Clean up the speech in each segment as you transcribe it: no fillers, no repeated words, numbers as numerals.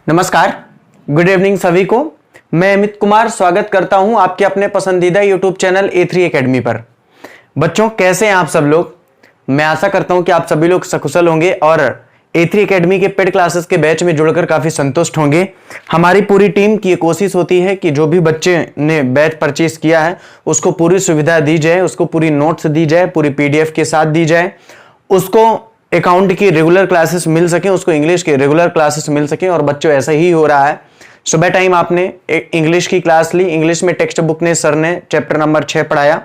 नमस्कार, good evening सभी को। मैं अमित कुमार स्वागत करता हूं आपके अपने पसंदीदा यूट्यूब चैनल A3 एकेडमी पर। बच्चों, कैसे हैं आप सब लोग? मैं आशा करता हूं कि आप सभी लोग सकुशल होंगे और A3 एकेडमी के पेड क्लासेस के बैच में जुड़कर काफी संतुष्ट होंगे। हमारी पूरी टीम की कोशिश होती है कि जो भी बच्चे ने बैच परचेज किया है उसको पूरी सुविधा दी जाए, उसको पूरी नोट्स दी जाए, पूरी PDF के साथ दी जाए, उसको अकाउंट की रेगुलर क्लासेस मिल सके, उसको इंग्लिश की रेगुलर क्लासेस मिल सके। और बच्चों, ऐसा ही हो रहा है। सुबह टाइम आपने एक इंग्लिश की क्लास ली, इंग्लिश में टेक्स्ट बुक ने सर ने चैप्टर नंबर 6 पढ़ाया।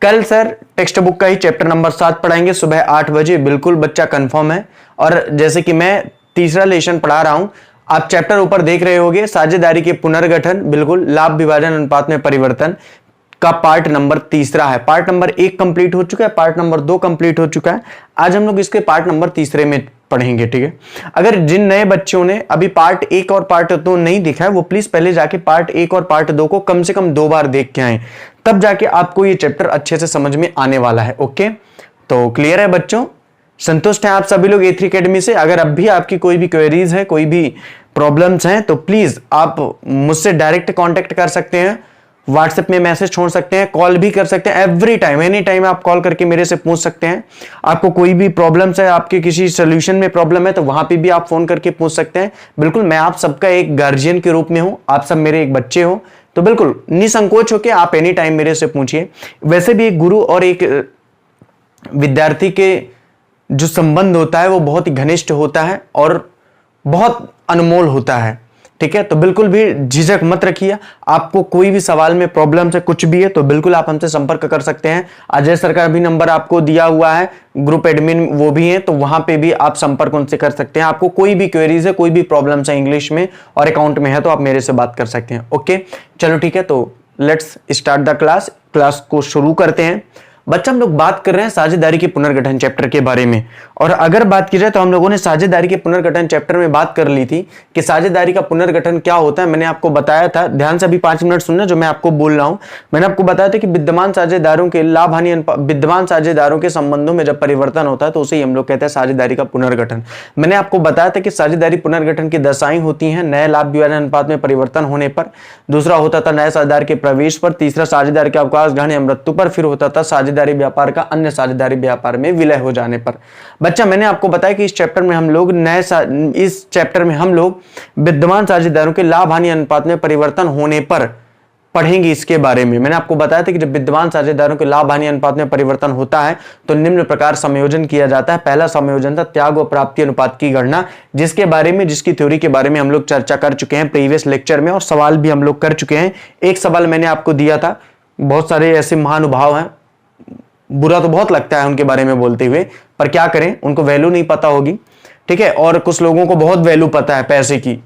कल सर टेक्स्ट बुक का ही चैप्टर नंबर 7 पढ़ाएंगे सुबह 8 बजे। बिल्कुल बच्चा कंफर्म है। और जैसे कि मैं तीसरा लेसन पढ़ा रहा हूं, आप चैप्टर ऊपर देख रहे होंगे, साझेदारी के पुनर्गठन, बिल्कुल लाभ विभाजन अनुपात में परिवर्तन का पार्ट नंबर तीसरा है। पार्ट नंबर 1 कंप्लीट हो चुका है, पार्ट नंबर 2 कंप्लीट हो चुका है। आज हम लोग इसके पार्ट नंबर तीसरे में पढ़ेंगे, ठीक है। अगर जिन नए बच्चों ने अभी पार्ट 1 और पार्ट 2 नहीं देखा है, वो प्लीज पहले जाके पार्ट 1 और पार्ट 2 को कम से कम 2 बार देख के आए, तब जाके आपको ये चैप्टर अच्छे से समझ में आने वाला है। ओके, तो क्लियर है बच्चों? संतुष्ट हैं आप सभी लोग A3 एकेडमी से? अगर अब भी आपकी कोई भी क्वेरीज है, कोई भी प्रॉब्लम्स हैं, तो प्लीज आप मुझसे डायरेक्ट कांटेक्ट कर सकते हैं, व्हाट्सएप में मैसेज छोड़ सकते हैं, कॉल भी कर सकते हैं। एवरी टाइम, एनी टाइम आप कॉल करके मेरे से पूछ सकते हैं। आपको कोई भी प्रॉब्लम्स है, आपके किसी सोल्यूशन में प्रॉब्लम है, तो वहां पे भी आप फोन करके पूछ सकते हैं। बिल्कुल, मैं आप सबका एक गार्जियन के रूप में हूं, आप सब मेरे एक बच्चे हो, तो बिल्कुल निसंकोच होकर आप एनी टाइम मेरे से पूछिए। वैसे भी एक गुरु और एक विद्यार्थी के जो संबंध होता है वो बहुत ही घनिष्ठ होता है और बहुत अनमोल होता है, ठीक है। तो बिल्कुल भी झिझक मत रखिए। आपको कोई भी सवाल में प्रॉब्लम से कुछ भी है तो बिल्कुल आप हमसे संपर्क कर सकते हैं। अजय सर का भी नंबर आपको दिया हुआ है, ग्रुप एडमिन वो भी है, तो वहां पे भी आप संपर्क उनसे कर सकते हैं। आपको कोई भी क्वेरीज है, कोई भी प्रॉब्लम है इंग्लिश में और अकाउंट में है, तो आप मेरे से बात कर सकते हैं। ओके, चलो ठीक है, तो लेट्स स्टार्ट द क्लास को शुरू करते हैं। बच्चा, हम लोग बात कर रहे हैं साझेदारी के पुनर्गठन चैप्टर के बारे में। और अगर बात की जाए तो हम लोगों ने साझेदारी के पुनर्गठन चैप्टर में बात कर ली थी कि साझेदारी का पुनर्गठन क्या होता है। मैंने आपको बताया था, ध्यान से अभी 5 मिनट सुनना जो मैं आपको बोल रहा हूं। मैंने आपको बताया था कि विद्यमान साझेदारों के लाभ हानि विद्यमान साझेदारों के संबंधों में जब परिवर्तन होता है तो उसे ही हम लोग कहते हैं साझेदारी का पुनर्गठन। मैंने आपको बताया था कि साझेदारी पुनर्गठन की दशाएं होती हैं नए लाभ विभाजन अनुपात में परिवर्तन होने पर, दूसरा होता था नए साझेदार के प्रवेश पर, तीसरा साझेदार के अवकाश ग्रहण या मृत्यु पर, फिर होता था साझेदारी व्यापार का अन्य साझेदारी व्यापार में विलय हो जाने पर। बच्चा, मैंने आपको बताया कि इस चैप्टर में हम लोग विद्यमान साझेदारों के लाभ हानि अनुपात में परिवर्तन होने पर पढ़ेंगे इसके बारे में। मैंने आपको बताया था कि जब विद्यमान साझेदारों के लाभ हानि अनुपात में परिवर्तन होता है तो निम्न प्रकार समायोजन किया जाता है। पहला समायोजन था त्याग व प्राप्ति अनुपात की गणना, जिसकी थ्योरी के बारे में हम लोग चर्चा कर चुके हैं प्रीवियस लेक्चर में और सवाल भी हम लोग कर चुके हैं। एक सवाल मैंने आपको दिया था, बहुत सारे ऐसे महानुभाव हैं, बुरा तो बहुत लगता है उनके बारे में बोलते हुए, पर क्या करें, उनको वैल्यू नहीं पता होगी, ठीक है। और कुछ लोगों को बहुत वैल्यू पता है पैसे की।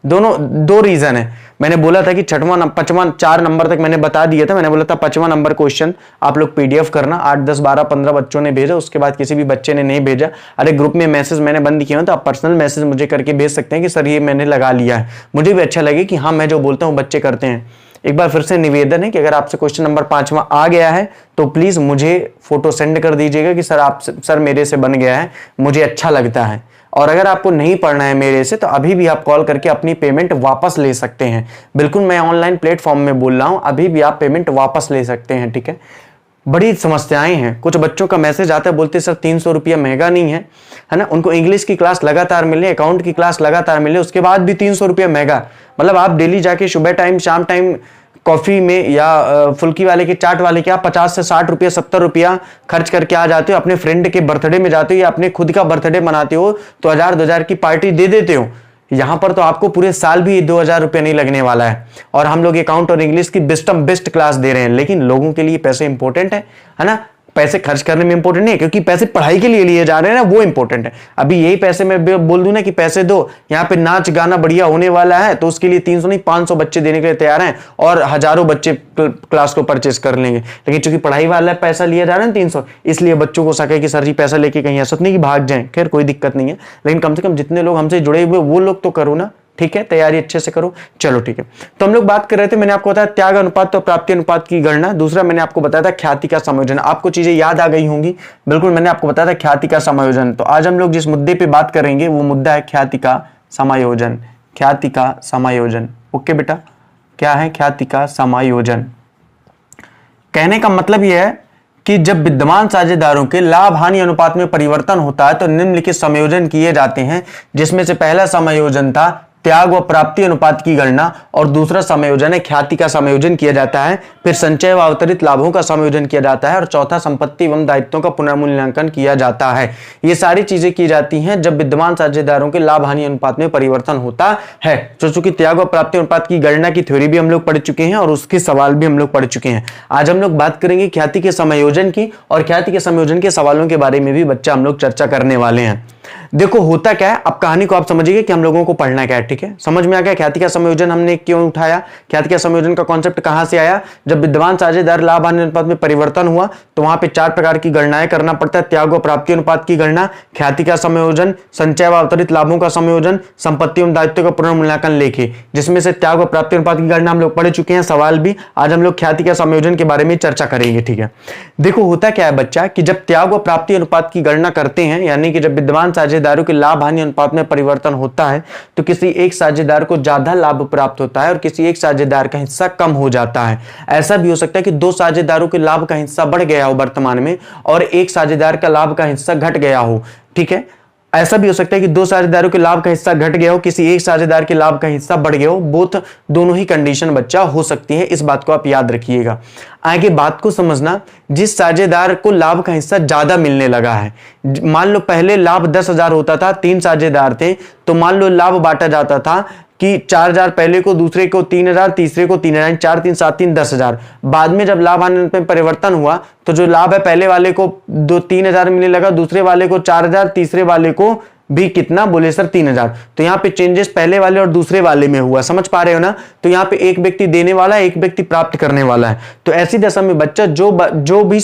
दो रीजन है। मैंने बोला था कि 5वां 4 नंबर तक मैंने बता दिया था। मैंने बोला था 5वां नंबर क्वेश्चन आप लोग PDF करना। 8, 10, 12, 15 बच्चों ने भेजा, उसके बाद किसी भी बच्चे ने नहीं भेजा। अरे ग्रुप में मैसेज मैंने बंद किया, तो आप पर्सनल मैसेज मुझे करके भेज सकते हैं कि सर ये मैंने लगा लिया है। मुझे भी अच्छा लगे कि हाँ, मैं जो बोलता हूँ बच्चे करते हैं। एक बार फिर से निवेदन है कि अगर आपसे क्वेश्चन नंबर 5वां आ गया है तो प्लीज मुझे फोटो सेंड कर दीजिएगा कि सर मेरे से बन गया है, मुझे अच्छा लगता है। और अगर आपको नहीं पढ़ना है मेरे से तो अभी भी आप कॉल करके अपनी पेमेंट वापस ले सकते हैं। बिल्कुल, मैं ऑनलाइन प्लेटफॉर्म में बोल रहा हूं, अभी भी आप पेमेंट वापस ले सकते हैं, ठीक है। बड़ी समस्याएं हैं। कुछ बच्चों का मैसेज आता है, बोलते सर 300 रुपया महंगा नहीं है ना। उनको इंग्लिश की क्लास लगातार मिले, अकाउंट की क्लास लगातार मिले, उसके बाद भी 300 रुपया महंगा। मतलब आप डेली जाके सुबह टाइम शाम टाइम कॉफी में या फुल्की वाले के चाट वाले के आप 50 से 60 रुपया 70 रुपया खर्च करके आ जाते हो। अपने फ्रेंड के बर्थडे में जाते हो या अपने खुद का बर्थडे मनाते हो तो 1000-2000 की पार्टी दे देते हो। यहां पर तो आपको पूरे साल भी 2000 रुपया नहीं लगने वाला है। और हम लोग अकाउंट और इंग्लिश की बेस्ट क्लास दे रहे हैं। लेकिन लोगों के लिए पैसे इंपॉर्टेंट है ना। पैसे खर्च करने में इंपॉर्टेंट नहीं है, क्योंकि पैसे पढ़ाई के लिए लिए जा रहे हैं ना, वो इंपॉर्टेंट है। अभी यही पैसे मैं बोल दूं ना कि पैसे दो, यहाँ पे नाच गाना बढ़िया होने वाला है, तो उसके लिए 300 नहीं 500 बच्चे देने के लिए तैयार हैं और हजारों बच्चे क्लास को परचेस कर लेंगे। लेकिन चूंकि पढ़ाई वाला पैसा लिया जा रहा है 300, इसलिए बच्चों को सके कि सर जी पैसा लेके कहीं ऐसा नहीं कि भाग जाए। खैर कोई दिक्कत नहीं है, लेकिन कम से कम जितने लोग हमसे जुड़े हुए वो लोग तो करो ना, ठीक है, तैयारी अच्छे से करो। चलो ठीक है, तो हम लोग बात कर रहे थे, मैंने आपको बताया त्याग अनुपात तो प्राप्ति अनुपात की गणना। दूसरा मैंने आपको बताया था ख्याति का समायोजन। आपको चीजें याद आ गई होंगी, बिल्कुल मैंने आपको बताया था ख्याति का समायोजन। तो आज हम लोग जिस मुद्दे पे बात करेंगे वो मुद्दा है ख्याति का समायोजन। ख्याति का समायोजन। ओके बेटा, क्या है? ख्याति का समायोजन। कहने का मतलब यह है कि जब विद्यमान साझेदारों के लाभ हानि अनुपात में परिवर्तन होता है तो निम्नलिखित समायोजन किए जाते हैं, जिसमें से पहला समायोजन था त्याग व प्राप्ति अनुपात की गणना, और दूसरा समायोजन है ख्याति का समायोजन किया जाता है, फिर संचय व अवतरित लाभों का समायोजन किया जाता है, और चौथा संपत्ति एवं दायित्वों का पुनर्मूल्यांकन किया जाता है। ये सारी चीजें की जाती हैं जब विद्यमान साझेदारों के लाभ हानि अनुपात में परिवर्तन होता है। तो चूंकि त्याग व प्राप्ति अनुपात की गणना की थ्योरी भी हम लोग पढ़ चुके हैं और उसके सवाल भी हम लोग पढ़ चुके हैं। आज हम लोग बात करेंगे ख्याति के समायोजन की, और ख्याति के समायोजन के सवालों के बारे में भी बच्चा हम लोग चर्चा करने वाले हैं। देखो होता क्या है, अब कहानी को आप समझिए कि हम लोगों को पढ़ना क्या है। ठीक है, समझ में आ गया ख्याति का समायोजन हमने क्यों उठाया, ख्याति का समायोजन का कॉन्सेप्ट कहां से आया। जब विद्यमान साझेदार लाभ हानि अनुपात में परिवर्तन हुआ तो वहां पे 4 प्रकार की गणनाएं करना पड़ता है। त्याग व प्राप्ति अनुपात की गणना, ख्याति का समायोजन, संचय व अवतरित लाभों का समायोजन, संपत्ति एवं दायित्व का पुनर्मूल्यांकन लेके, जिसमें से त्याग व प्राप्ति अनुपात की गणना हम लोग पढ़ चुके हैं। सवाल भी आज हम लोग ख्याति का समायोजन के बारे में चर्चा करेंगे। ठीक है, देखो होता क्या है बच्चा कि जब त्याग व प्राप्ति अनुपात की गणना करते हैं, यानी कि जब विद्यमान साझेदारों के लाभ हानि अनुपात में परिवर्तन होता है तो किसी एक साझेदार को ज्यादा लाभ प्राप्त होता है और किसी एक साझेदार का हिस्सा कम हो जाता है। ऐसा भी हो सकता है कि 2 साझेदारों के लाभ का हिस्सा बढ़ गया हो वर्तमान में और एक साझेदार का लाभ का हिस्सा घट गया हो। ठीक है, ऐसा भी हो सकता है कि 2 साझेदारों के लाभ का हिस्सा घट गया हो, किसी एक साझेदार के लाभ का हिस्सा बढ़ गया हो। बोथ दोनों ही कंडीशन बच्चा हो सकती है, इस बात को आप याद रखिएगा। आगे बात को समझना, जिस साझेदार को लाभ का हिस्सा ज्यादा मिलने लगा है, मान लो पहले लाभ 10,000 होता था, 3 साझेदार थे, तो मान लो लाभ बांटा जाता था कि 4,000 पहले को, दूसरे को 3,000, तीसरे को 3,000, 4 3 7 3 10,000। बाद में जब लाभ हानि में परिवर्तन हुआ तो जो लाभ है पहले वाले को 3,000 मिलने लगा, दूसरे वाले को 4,000, तीसरे वाले को भी कितना, बोले सर 3,000। तो यहाँ पे चेंजेस पहले वाले और दूसरे वाले में हुआ, समझ पा रहे हो ना। तो यहाँ पे एक व्यक्ति देने वाला है, एक व्यक्ति प्राप्त करने वाला है। तो ऐसी दशा में बच्चा जो भी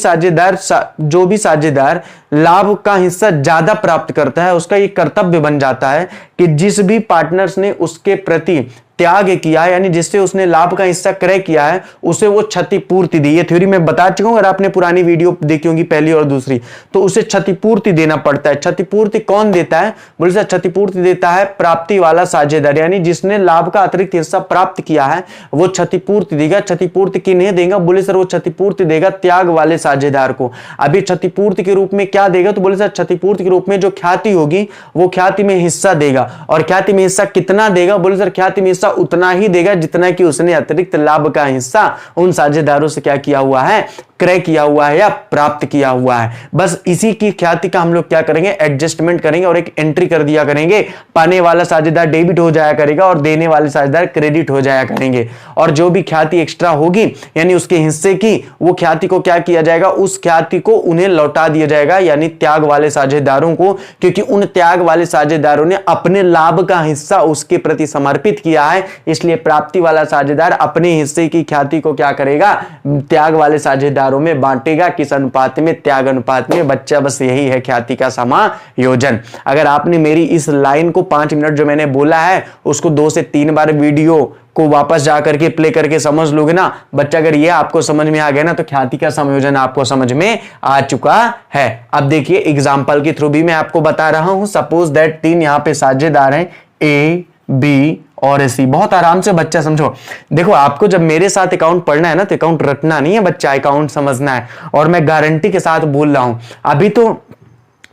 साझेदार लाभ का हिस्सा ज्यादा प्राप्त करता है उसका ये कर्तव्य बन जाता है कि जिस भी पार्टनर्स ने उसके प्रति त्याग किया है, यानी जिससे उसने लाभ का हिस्सा क्रय किया है, उसे वो क्षतिपूर्ति दी। ये थ्योरी मैं बता चुका हूं, अगर आपने पुरानी वीडियो देखी होगी पहली और दूसरी, तो उसे क्षतिपूर्ति देना पड़ता है। क्षतिपूर्ति कौन देता है, बोले सर क्षतिपूर्ति देता है प्राप्ति वाला साझेदार, यानी जिसने लाभ का अतिरिक्त हिस्सा प्राप्त किया है वो क्षतिपूर्ति देगा। क्षतिपूर्ति किन्हें देगा, बोले सर वो क्षतिपूर्ति देगा त्याग वाले साझेदार को। अभी क्षतिपूर्ति के रूप में क्या देगा, तो बोले सर क्षतिपूर्ति के रूप में जो ख्याति होगी वो ख्याति में हिस्सा देगा। और ख्याति में हिस्सा कितना देगा, बोले सर ख्याति में उतना ही देगा जितना कि उसने अतिरिक्त लाभ का हिस्सा उन साझेदारों से क्या किया हुआ है, क्रय किया हुआ है या प्राप्त किया हुआ है। बस इसी की ख्याति का हम लोग क्या करेंगे, एडजस्टमेंट करेंगे और एक एंट्री कर दिया करेंगे। पाने वाला साझेदार डेबिट हो जाया करेगा और देने वाले साझेदार क्रेडिट हो जाया करेंगे। और जो भी ख्याति एक्स्ट्रा होगी यानी उसके हिस्से की, वो ख्याति को क्या किया जाएगा, उस ख्याति को उन्हें लौटा दिया जाएगा, यानी त्याग वाले साझेदारों को, क्योंकि उन त्याग वाले साझेदारों ने अपने लाभ का हिस्सा उसके प्रति समर्पित किया है। इसलिए प्राप्ति वाला साझेदार अपने हिस्से की ख्याति को क्या करेगा, त्याग वाले साझेदारों में बांटेगा। किस अनुपात में, त्याग अनुपात में। बच्चा बस यही है ख्याति का समायोजन। अगर आपने मेरी इस लाइन को 5 मिनट जो मैंने बोला है उसको 2 से 3 बार वीडियो को वापस जाकर के प्ले करके समझ लोगे ना बच्चा, अगर ये आपको समझ में आ गया ना तो ख्याति का समायोजन आपको समझ में आ चुका है। अब देखिए एग्जांपल के थ्रू भी मैं आपको बता रहा हूं। सपोज दैट 3 यहां पे साझेदार हैं, ए, बी और सी। बहुत आराम से बच्चा समझो। देखो आपको जब मेरे साथ अकाउंट पढ़ना है ना तो अकाउंट रटना नहीं है बच्चा, अकाउंट समझना है। और मैं गारंटी के साथ बोल रहा हूं, अभी तो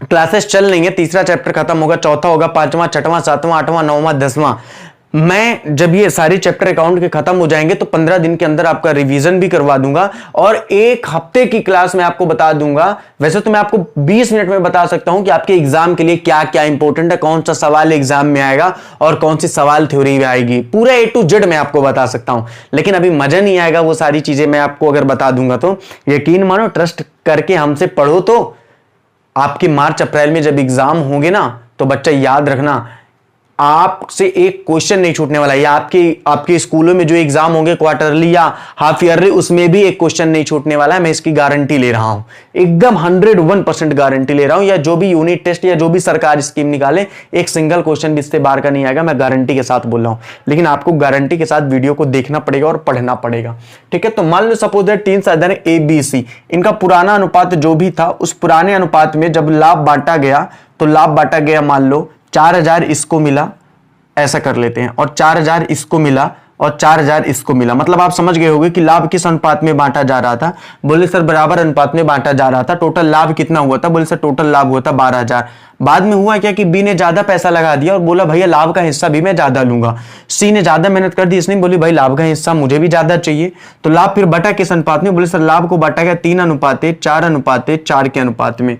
क्लासेस चल रही है, तीसरा चैप्टर खत्म होगा, चौथा होगा, 5वां, 6वां, 7वां, 8वां, 9वां, 10वां। मैं जब ये सारे चैप्टर अकाउंट के खत्म हो जाएंगे तो 15 दिन के अंदर आपका रिवीजन भी करवा दूंगा और 1 हफ्ते की क्लास में आपको बता दूंगा। वैसे तो मैं आपको 20 मिनट में बता सकता हूं कि आपके एग्जाम के लिए क्या क्या इंपॉर्टेंट है, कौन सा सवाल एग्जाम में आएगा और कौन सी सवाल थ्योरी में आएगी, पूरा A to Z मैं आपको बता सकता हूं। लेकिन अभी मजा नहीं आएगा वो सारी चीजें मैं आपको अगर बता दूंगा तो। यकीन मानो, ट्रस्ट करके हमसे पढ़ो तो आपके मार्च अप्रैल में जब एग्जाम होंगे ना तो बच्चा याद रखना आपसे एक क्वेश्चन नहीं छूटने वाला है। या आपके स्कूलों में जो एग्जाम होंगे क्वार्टरली या हाफ ईयरली, उसमें भी एक क्वेश्चन नहीं छूटने वाला है। मैं इसकी गारंटी ले रहा हूं, एकदम 101% गारंटी ले रहा हूं। या जो भी यूनिट टेस्ट या जो भी सरकार स्कीम निकाले, एक सिंगल क्वेश्चन भी इससे बाहर का नहीं आएगा, मैं गारंटी के साथ बोल रहा हूं। लेकिन आपको गारंटी के साथ वीडियो को देखना पड़ेगा और पढ़ना पड़ेगा, ठीक है। तो मान लो सपोज दैट 3 साधन ए, बी, सी, इनका पुराना अनुपात जो भी था उस पुराने अनुपात में जब लाभ बांटा गया तो लाभ बांटा गया, मान लो 4,000 इसको मिला, ऐसा कर लेते हैं, और 4000 इसको मिला और 4000 इसको मिला। मतलब आप समझ गए होंगे कि लाभ किस अनुपात में बांटा जा रहा था। बोले सर बराबर अनुपात में बांटा जा रहा था। टोटल लाभ कितना हुआ था? बोले सर टोटल लाभ हुआ था 12000। बाद में हुआ क्या कि बी ने ज्यादा पैसा लगा दिया और बोला भैया लाभ का हिस्सा भी मैं ज्यादा लूंगा। सी ने ज्यादा मेहनत कर दी, इसने बोली भाई लाभ का हिस्सा मुझे भी ज्यादा चाहिए। तो लाभ फिर बटा किस अनुपात में? बोले सर लाभ को बांटा गया 3:4:4 के अनुपात में।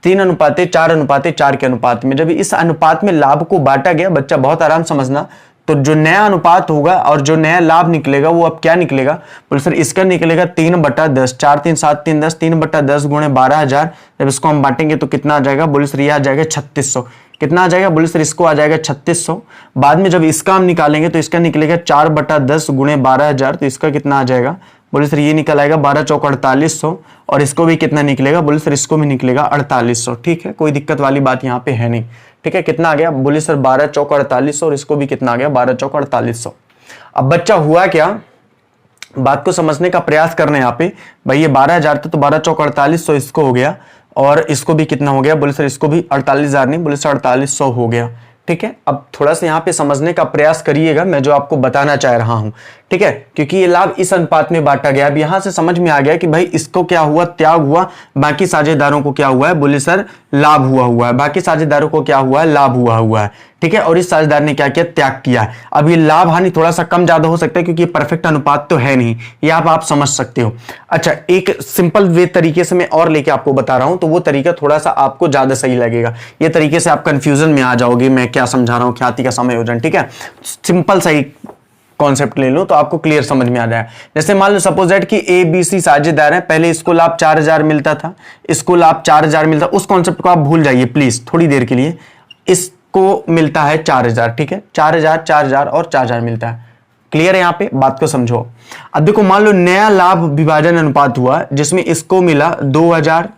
3:4:4 के अनुपात में। जब इस अनुपात में लाभ को बांटा गया, बच्चा बहुत आराम समझना, तो जो नया अनुपात होगा और जो नया लाभ निकलेगा वो अब क्या निकलेगा? बोले सर इसका निकलेगा 3/10। 4 3 7 3 10, 3/10 गुणे 12000। जब इसको हम बांटेंगे तो कितना आ जाएगा? बोले सर ये आ जाएगा 3600। कितना आ जाएगा? बोले सर इसको आ जाएगा 3600। बाद में जब इसका हम निकालेंगे तो इसका निकलेगा 4/10 गुणे 12000। तो इसका कितना आ जाएगा? बोले सर ये निकल आएगा 12 चौक 4800। और इसको भी कितना निकलेगा? बोले सर इसको भी निकलेगा 4800। ठीक है, कोई दिक्कत वाली बात यहाँ पे है नहीं। ठीक है, कितना आ गया? बोले सर 12 चौक 4800 और इसको भी कितना आ गया? 12 चौक 4800। अब बच्चा हुआ क्या, बात को समझने का प्रयास करने यहाँ पे। भाई ये 12000 था तो 12 चौक 4800 इसको हो गया, और इसको भी कितना हो गया? बोले सर इसको भी 48000 नहीं, बोले सर 4800 हो गया। ठीक है, अब थोड़ा सा यहाँ पे समझने का प्रयास करिएगा मैं जो आपको बताना चाह रहा हूं। ठीक है, क्योंकि ये लाभ इस अनुपात में बांटा गया। अब यहां से समझ में आ गया कि भाई इसको क्या हुआ? त्याग हुआ। बाकी साझेदारों को क्या हुआ है? बोले सर लाभ हुआ है। बाकी साझेदारों को क्या हुआ है? लाभ हुआ है। ठीक है, और इस साझेदार ने क्या किया? त्याग किया है। अब ये लाभ हानि थोड़ा सा कम ज्यादा हो सकता है क्योंकि ये परफेक्ट अनुपात तो है नहीं, ये आप समझ सकते हो। अच्छा, एक सिंपल वे तरीके से मैं और लेके आपको बता रहा हूं, तो वो तरीका थोड़ा सा आपको ज्यादा सही लगेगा। ये तरीके से आप कंफ्यूजन में आ जाओगे मैं क्या समझा रहा हूं, ख्याति का समायोजन। ठीक है, सिंपल सा ही कॉन्सेप्ट ले लो तो आपको क्लियर समझ में आ जाए। जैसे मान लो सपोज दैट कि ए बी सी साझेदार हैं, पहले इसको लाभ 4000 मिलता था, इसको लाभ 4000 मिलता। उस कॉन्सेप्ट को आप भूल जाइए प्लीज थोड़ी देर के लिए। इसको मिलता है 4000। ठीक है, 4000 4000 और 4000 मिलता है। क्लियर है? यहाँ पे बात को समझो। अब देखो मान लो नया लाभ विभाजन अनुपात हुआ जिसमें इसको मिला 2000,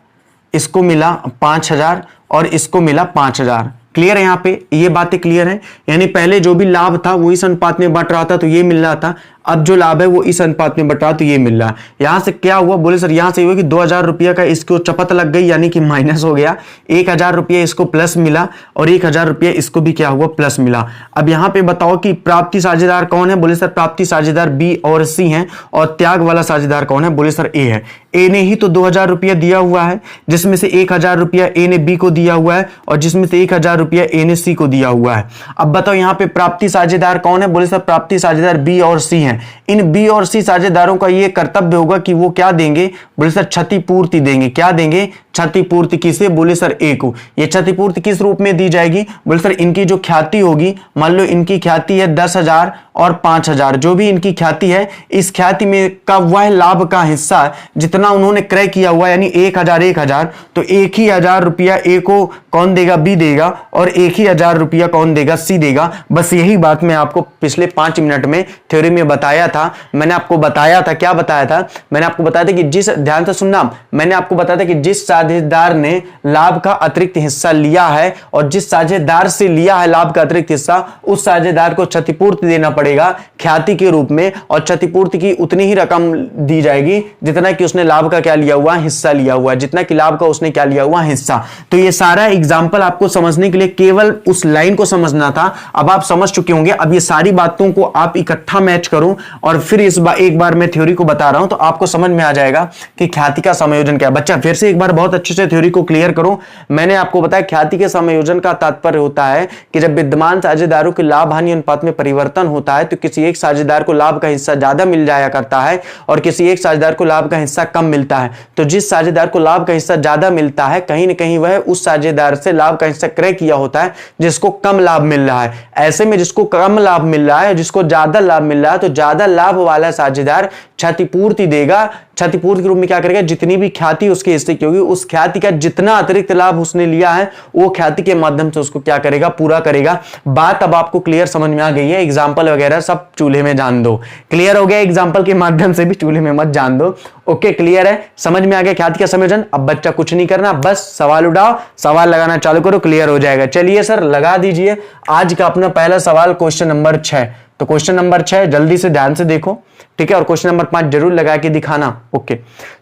इसको मिला 5000 और इसको मिला 5000। क्लियर है? यहाँ पे ये बातें क्लियर है। यानी पहले जो भी लाभ था वो इस अनुपात में बट रहा था तो ये मिल रहा था, अब जो लाभ है वो इस अनुपात में बट रहा तो ये मिल रहा है। यहां से क्या हुआ? बोले सर यहां से हुआ कि 2000 रुपया का इसको चपत लग गई यानी कि माइनस हो गया। 1000 रुपया इसको प्लस मिला और 1000 रुपया इसको भी क्या हुआ? प्लस मिला। अब यहां पे बताओ कि प्राप्ति साझेदार कौन है? बोले सर प्राप्ति साझेदार बी और सी हैं, और त्याग वाला साझेदार कौन है? बोले सर ए है। ए ने ही तो 2000 रुपया दिया हुआ है, जिसमें से 1000 रुपया ए ने बी को दिया हुआ है और जिसमें से 1000 रुपया ए ने सी को दिया हुआ है। अब बताओ यहाँ पे प्राप्ति साझेदार कौन है? बोले सर प्राप्ति साझेदार बी और सी हैं। इन बी और सी साझेदारों का ये कर्तव्य होगा कि वो क्या देंगे? बोले सर क्षतिपूर्ति देंगे। क्या देंगे? क्षतिपूर्ति। किसे? बोले सर ए को। ये क्षतिपूर्ति किस रूप में दी जाएगी? बोले सर इनकी जो ख्याति होगी, मान लो इनकी ख्याति है 10,000 और 5,000, जो भी इनकी ख्याति है, इस ख्याति में का वह लाभ का हिस्सा जितना उन्होंने क्रय किया हुआ यानी 1,000 तो 1,000 रुपया ए को कौन देगा? बी देगा, और 1,000 रुपया कौन देगा? सी देगा। बस यही बात मैं आपको पिछले 5 मिनट में थ्योरी में बताया था। मैंने आपको बताया था, क्या बताया था? मैंने आपको बताया था कि जिस, ध्यान से सुनना, मैंने आपको बताया था कि जिस साझेदार ने लाभ का अतिरिक्त हिस्सा लिया है और जिस साझेदार से लिया है लाभ का अतिरिक्त हिस्सा, उस साझेदार को क्षतिपूर्ति देना पड़ेगा ख्याति के रूप में, और क्षतिपूर्ति की उतनी ही रकम दी जाएगी जितना कि उसने लाभ का क्या लिया हुआ? हिस्सा लिया हुआ है, जितना कि लाभ का उसने क्या लिया हुआ? हिस्सा। तो ये सारा एग्जाम्पल आपको समझने के लिए केवल उस लाइन को समझना था। अब आप समझ चुके होंगे। अब ये सारी बातों को आप इकट्ठा मैच करो और फिर एक बार मैं थ्योरी को बता रहा हूं तो आपको समझ में आ जाएगा कि ख्याति का समायोजन क्या है। बच्चा फिर से एक बार बहुत अच्छे से थ्योरी को क्लियर करो। मैंने आपको बताया ख्याति के समायोजन का तात्पर्य होता है कि जब विद्यमान साझेदारों के लाभ हानि अनुपात में परिवर्तन होता है तो किसी एक साझेदार को लाभ का हिस्सा ज्यादा मिल जाया करता है और किसी एक साझेदार को लाभ का हिस्सा कम मिलता है। तो जिस साझेदार को लाभ का हिस्सा ज्यादा मिलता है कहीं ना कहीं वह उस साझेदार से लाभ का हिस्सा क्रय किया होता है जिसको कम लाभ मिल रहा है। ऐसे में जिसको कम लाभ मिल रहा है, जिसको ज्यादा लाभ मिल रहा है, तो ज्यादा लाभ वाला साझेदार क्षतिपूर्ति देगा। क्षतिपूर्ति के रूप में क्या करेगा? जितनी भी ख्याति उसके हिस्से की होगी, उस ख्याति का जितना अतिरिक्त लाभ उसने लिया है वो ख्याति के माध्यम से उसको क्या करेगा? पूरा करेगा। बात अब आपको क्लियर समझ में आ गई है। एग्जाम्पल वगैरह सब चूल्हे में जान दो। क्लियर हो गया? एग्जाम्पल के माध्यम से भी चूल्हे में मत जान दो। ओके, क्लियर है? समझ में आ गया ख्याति का समायोजन? अब बच्चा कुछ नहीं करना, बस सवाल उठाओ, सवाल लगाना चालू करो, क्लियर हो जाएगा। चलिए सर लगा दीजिए आज का अपना पहला सवाल, क्वेश्चन नंबर 6। तो क्वेश्चन नंबर 6 जल्दी से ध्यान से देखो। ठीक है। और क्वेश्चन नंबर 5 जरूर लगा के दिखाना। ओके,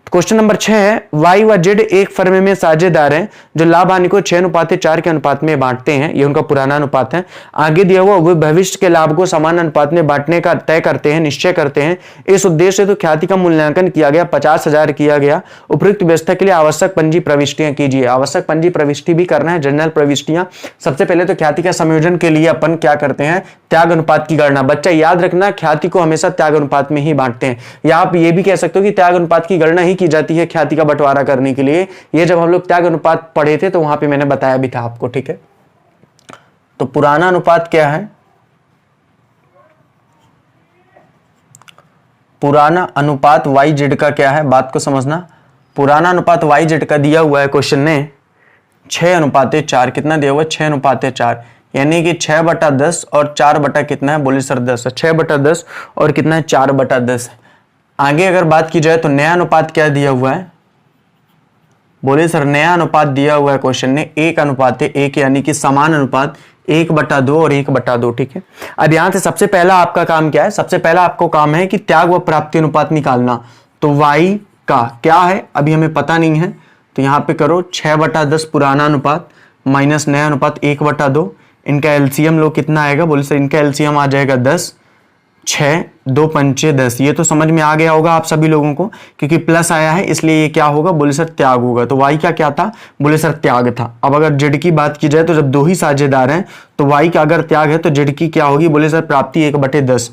क्वेश्चन नंबर 6 है वाई व जेड एक फर्म में साझेदार हैं जो लाभ हानि को 6:4 के अनुपात में बांटते हैं। ये उनका पुराना अनुपात है। आगे दिया हुआ वे भविष्य के लाभ को समान अनुपात में बांटने का तय करते हैं, निश्चय करते हैं। इस उद्देश्य से तो ख्याति का मूल्यांकन किया गया, 50,000 किया गया। उपयुक्त व्यवस्था के लिए आवश्यक पंजी प्रविष्टियां कीजिए। आवश्यक पंजी प्रविष्टि भी करना है, जनरल प्रविष्टियां। सबसे पहले तो ख्याति का संयोजन के लिए अपन क्या करते हैं, त्याग अनुपात की गणना। बच्चा याद रखना, ख्याति को हमेशा त्याग अनुपात में ही बांटते हैं, या आप ये भी कह सकते हो कि त्याग अनुपात की गणना ही की जाती है ख्याति का बंटवारा करने के लिए। ये जब हम लोग त्याग अनुपात पढ़े थे तो वहां पे मैंने बताया भी था आपको, ठीक है। तो पुराना अनुपात क्या है, पुराना अनुपात वाई जेड का क्या है, बात को समझना। पुराना अनुपात वाई जेड का दिया हुआ है क्वेश्चन ने 6:4। कितना दिया हुआ है, 6:4, यानी कि 6/10 और 4 कितना है, बोले सर 10 है। 6/10 और कितना है, 4/10 है। आगे अगर बात की जाए तो नया अनुपात क्या दिया हुआ है, बोले सर नया अनुपात दिया हुआ है क्वेश्चन ने 1:1, यानी कि समान अनुपात 1/2 और 1/2, ठीक है। अब यहां से सबसे पहला आपका काम क्या है, सबसे पहला आपको काम है कि त्याग व प्राप्ति अनुपात निकालना। तो y का क्या है अभी हमें पता नहीं है, तो यहां पे करो 6/10 पुराना अनुपात माइनस नया अनुपात 1/2। इनका एलसीएम लो, कितना आएगा, बोले सर इनका एलसीएम आ जाएगा 10, 6 2 पंचे 10। ये तो समझ में आ गया होगा आप सभी लोगों को, क्योंकि प्लस आया है इसलिए ये क्या होगा, बोले सर त्याग होगा। तो y का क्या था, बोले सर त्याग था। अब अगर z की बात की जाए तो जब दो ही साझेदार हैं तो y का अगर त्याग है तो z की क्या होगी, बोले सर प्राप्ति 1/10।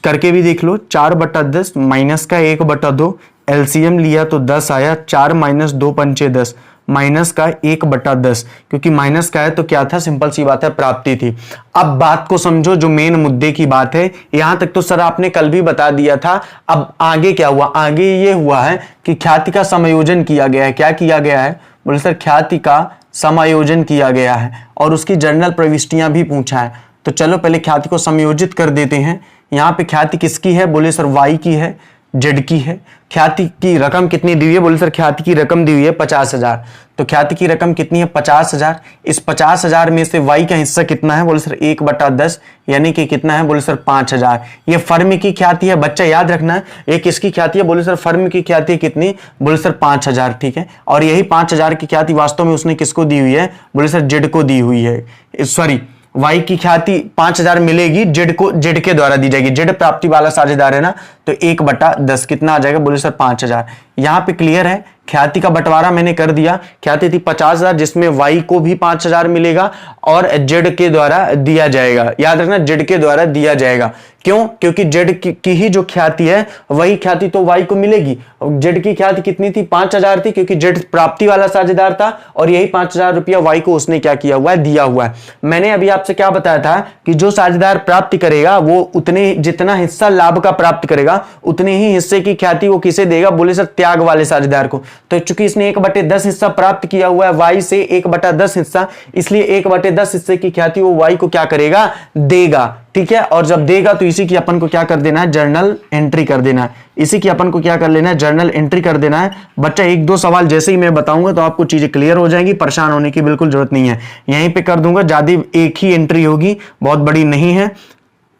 करके भी देख लो, 4/10 माइनस का 1/2, एलसीएम लिया तो 10 आया, 4 माइनस 2 पंचे 10, माइनस का 1/10, क्योंकि माइनस का है तो क्या था, सिंपल सी बात है प्राप्ति थी। अब बात को समझो, जो मेन मुद्दे की बात है, यहां तक तो सर आपने कल भी बता दिया था। अब आगे क्या हुआ, आगे ये हुआ है कि ख्याति का समायोजन किया गया है। क्या किया गया है, बोले सर ख्याति का समायोजन किया गया है और उसकी जर्नल प्रविष्टियां भी पूछा है। तो चलो पहले ख्याति को समायोजित कर देते हैं। यहाँ पे ख्याति किसकी है, बोले सर वाई की है, जेड की है। ख्याति की रकम कितनी दी हुई है, बोले सर ख्याति की रकम दी हुई है 50,000। तो ख्याति की रकम कितनी है, 50,000। इस 50,000 में से वाई का हिस्सा कितना है, बोले सर 1/10, यानी कि कितना है, बोले सर 5,000। ये फर्म की ख्याति है, बच्चा याद रखना है। ये किसकी ख्याति है, बोले सर फर्म की ख्याति है कितनी, बोले सर 5,000, ठीक है। और यही 5,000 की ख्याति वास्तव में उसने किसको दी हुई है, बोले सर जेड को दी हुई है। सॉरी, वाई की ख्याति 5,000 मिलेगी, जेड को, जेड के द्वारा दी जाएगी। जेड प्राप्ति वाला साझेदार है ना, तो 1/10 कितना आ जाएगा, बोले सर 5,000। यहां पे क्लियर है, ख्याति का बंटवारा मैंने कर दिया। ख्याति थी 50,000, जिसमें वाई को भी 5,000 मिलेगा और जेड के द्वारा दिया जाएगा। याद रखना, जेड के द्वारा दिया जाएगा। क्यों, क्योंकि जेड की ही जो ख्याति है वही ख्याति तो वाई को मिलेगी। जेड की ख्याति कितनी थी, 5,000 थी, क्योंकि जेड प्राप्ति वाला साझेदार था और यही 5,000 रुपया वाई को उसने क्या किया हुआ है, दिया हुआ है। मैंने अभी आपसे क्या बताया था कि जो साझेदार प्राप्ति करेगा वो उतने, जितना हिस्सा लाभ का प्राप्त करेगा उतने ही हिस्से की ख्याति वो किसे देगा, बोले सर त्याग वाले साझेदार को। तो चूंकि इसने 1/10 हिस्सा प्राप्त किया हुआ है वाई से, 1/10 हिस्सा, इसलिए 1/10 हिस्से की ख्याति वो वाई को क्या करेगा, देगा, ठीक है। और जब देगा तो इसी की अपन को क्या कर देना है, जर्नल एंट्री कर देना है। इसी की अपन को क्या कर लेना है, जर्नल एंट्री कर देना है। बच्चा 1-2 सवाल जैसे ही मैं बताऊंगा तो आपको चीजें क्लियर हो जाएंगी, परेशान होने की बिल्कुल जरूरत नहीं है। यहीं पे कर दूंगा, ज्यादा एक ही एंट्री होगी, बहुत बड़ी नहीं है।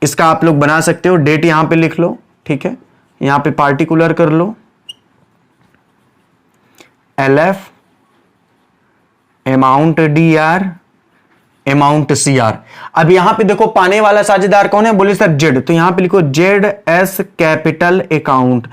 इसका आप लोग बना सकते हो, डेट यहां पे लिख लो, ठीक है। यहां पे पार्टिकुलर कर लो, LF, amount DR, amount CR। अब यहां पे देखो पाने वाला साझेदार कौन है, बोले सर जेड। तो यहां पे लिखो ZS कैपिटल अकाउंट।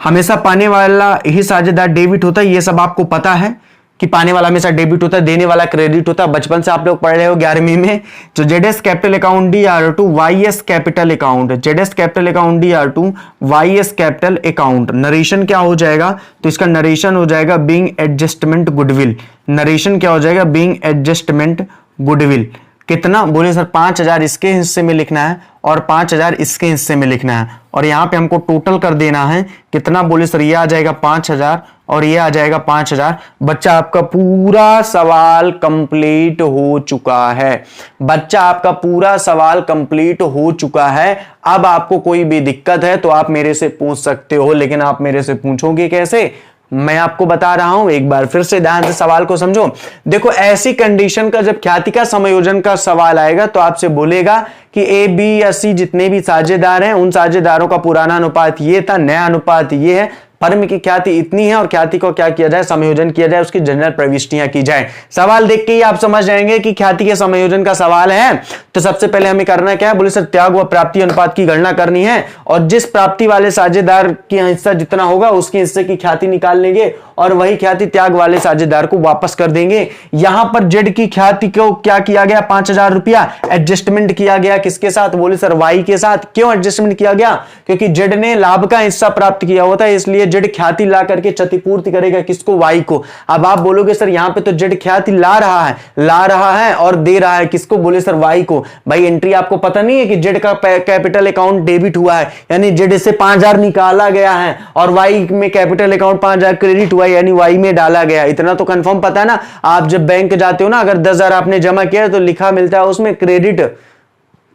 हमेशा पाने वाला ही साझेदार डेबिट होता है, ये सब आपको पता है कि पाने वाला हमेशा डेबिट होता है, देने वाला क्रेडिट होता है। बचपन से आप लोग पढ़ रहे हो 11वीं में। तो ZS capital account DR2 YS capital account, ZS capital account DR2 YS capital account. Narration क्या हो जाएगा, तो इसका नरेशन हो जाएगा बीइंग एडजस्टमेंट गुडविल। नरेशन क्या हो जाएगा, बीइंग एडजस्टमेंट गुडविल। कितना, बोले सर 5,000 इसके हिस्से में लिखना है और 5,000 इसके हिस्से में लिखना है। और यहां पे हमको टोटल कर देना है कितना, बोले सर ये आ जाएगा 5,000 और ये आ जाएगा 5,000। बच्चा आपका पूरा सवाल कंप्लीट हो चुका है। बच्चा आपका पूरा सवाल कंप्लीट हो चुका है। अब आपको कोई भी दिक्कत है तो आप मेरे से पूछ सकते हो, लेकिन आप मेरे से पूछोगे कैसे, मैं आपको बता रहा हूं, एक बार फिर से ध्यान से सवाल को समझो। देखो ऐसी कंडीशन का जब ख्याति का समायोजन का सवाल आएगा तो आपसे बोलेगा कि ए, बी या सी जितने भी साझेदार हैं उन साझेदारों का पुराना अनुपात ये था, नया अनुपात ये है, फर्म की ख्याति इतनी है और ख्याति को क्या किया जाए, समायोजन किया जाए, उसकी जनरल प्रविष्टियां की जाए। सवाल देख के ही आप समझ जाएंगे कि ख्याति के समायोजन का सवाल है। तो सबसे पहले हमें करना क्या है, बोले सर त्याग व प्राप्ति अनुपात की गणना करनी है और जिस प्राप्ति वाले साझेदार की हिस्सा जितना होगा उसके हिस्से की ख्याति निकाल लेंगे और वही ख्याति त्याग वाले साझेदार को वापस कर देंगे। यहां पर जेड की ख्याति को क्या किया गया, 5,000 रुपया एडजस्टमेंट किया गया। किसके साथ, बोले सर वाई के साथ। क्यों एडजस्टमेंट किया गया, क्योंकि जेड ने लाभ का हिस्सा प्राप्त किया होता है, इसलिए जेड ख्याति ला करके क्षतिपूर्ति करेगा किसको, वाई को। अब आप बोलोगे सर यहां पे तो जेड ख्याति ला रहा है और दे रहा है किसको, बोले सर वाई को। भाई एंट्री आपको पता नहीं है कि जेड का कैपिटल अकाउंट डेबिट हुआ है, यानी जेड से 5,000 निकाला गया है और वाई में कैपिटल अकाउंट 5,000 क्रेडिट हुआ है, यानी वाई में डाला गया। इतना तो कंफर्म पता है ना। आप जब बैंक जाते हो ना, अगर 10,000 आपने जमा किया है तो लिखा मिलता है उसमें क्रेडिट,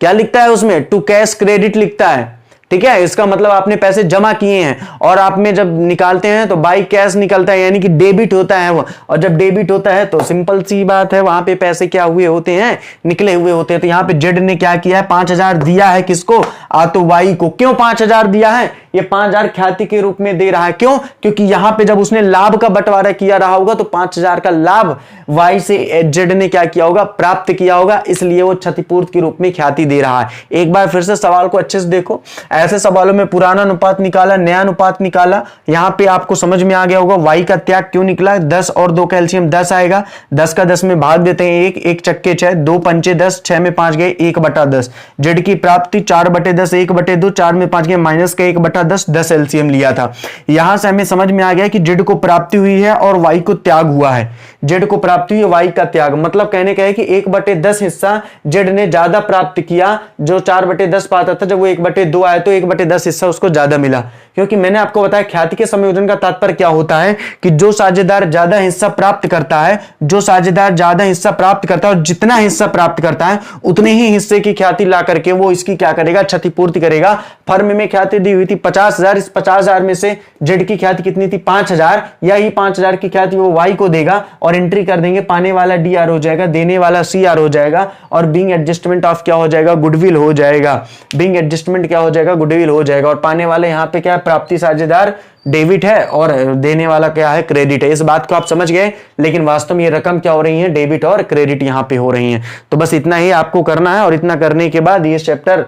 क्या लिखता है उसमें, टू कैश क्रेडिट लिखता है। ठीक है, इसका मतलब आपने पैसे जमा किए हैं और आप में जब निकालते हैं तो बाई कैश निकलता है, यानी कि डेबिट होता है वो। और जब डेबिट होता है तो सिंपल सी बात है, वहां पे पैसे क्या हुए होते हैं, निकले हुए होते हैं। तो यहां पे जेड ने क्या किया है, 5,000 दिया है किसको, तो वाई को। क्यों 5,000 दिया है, ये 5,000 ख्याति के रूप में दे रहा है। क्यों, क्योंकि यहां पे जब उसने लाभ का बंटवारा किया रहा होगा तो 5,000 का लाभ वाई से जेड ने क्या किया होगा, प्राप्त किया होगा, इसलिए वो क्षतिपूर्ति के रूप में ख्याति दे रहा है। एक बार फिर से सवाल को अच्छे से देखो। ऐसे सवालों में पुराना अनुपात निकाला, नया अनुपात निकाला, यहां पे आपको समझ में आ गया होगा वाई का त्याग क्यों निकला। 10 और 2 का एलसीएम 10 आएगा, 10 का 10 में भाग देते हैं, 1 चक्के 6, 2 पंचे 10, 6 में 5 गए 1/10। जेड की प्राप्ति 4/10, 1/2, 4 में 5 गए माइनस का 1/10, 10 एलसीएम लिया था। यहां से हमें समझ में आ गया कि जेड को प्राप्ति हुई है और वाई को त्याग हुआ है। जेड को प्राप्ति हुई, वाई का त्याग, मतलब कहने का है कि 1/10 हिस्सा जेड ने ज्यादा प्राप्त किया, जो 4/10 पाता था, जब वो 1/2 आया तो 1/10 हिस्सा उसको ज्यादा मिला। क्योंकि मैंने आपको बताया ख्याति के समायोजन का तात्पर्य क्या होता है कि जो साझेदार ज्यादा हिस्सा प्राप्त करता है, जो साझेदार ज्यादा हिस्सा प्राप्त करता है और जितना हिस्सा प्राप्त करता है उतने ही हिस्से की ख्याति ला करके वो इसकी क्या करेगा, क्षतिपूर्ति करेगा। फर्म में ख्याति दी हुई थी 50,000, इस 50,000 में से जेड की ख्याति कितनी थी, 5,000। यही 5,000 की ख्याति वो वाई को देगा और एंट्री कर देंगे, पाने वाला डी आर हो जाएगा, देने वाला सी आर हो जाएगा और बिंग एडजस्टमेंट ऑफ क्या हो जाएगा, गुडविल हो जाएगा। बिंग एडजस्टमेंट क्या हो जाएगा, गुडविल हो जाएगा। और पाने वाले यहां पे क्या है, प्राप्ति साझेदार डेबिट है और देने वाला क्या है, क्रेडिट है। इस बात को आप समझ गए, लेकिन वास्तव में ये रकम क्या हो रही है, डेबिट और क्रेडिट यहां पे हो रही है। तो बस इतना ही आपको करना है और इतना करने के बाद ये चैप्टर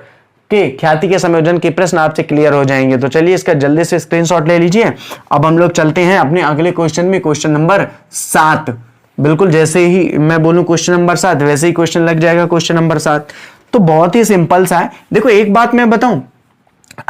के ख्याति के संयोजन के प्रश्न आपसे क्लियर हो जाएंगे। तो चलिए इसका जल्दी से स्क्रीनशॉट ले लीजिए। अब हम लोग चलते हैं अपने अगले क्वेश्चन में, क्वेश्चन नंबर 7। बिल्कुल जैसे ही मैं बोलूं क्वेश्चन नंबर 7 वैसे ही क्वेश्चन लग जाएगा, क्वेश्चन नंबर 7। तो बहुत ही सिंपल सा है। देखो एक बात मैं बताऊं,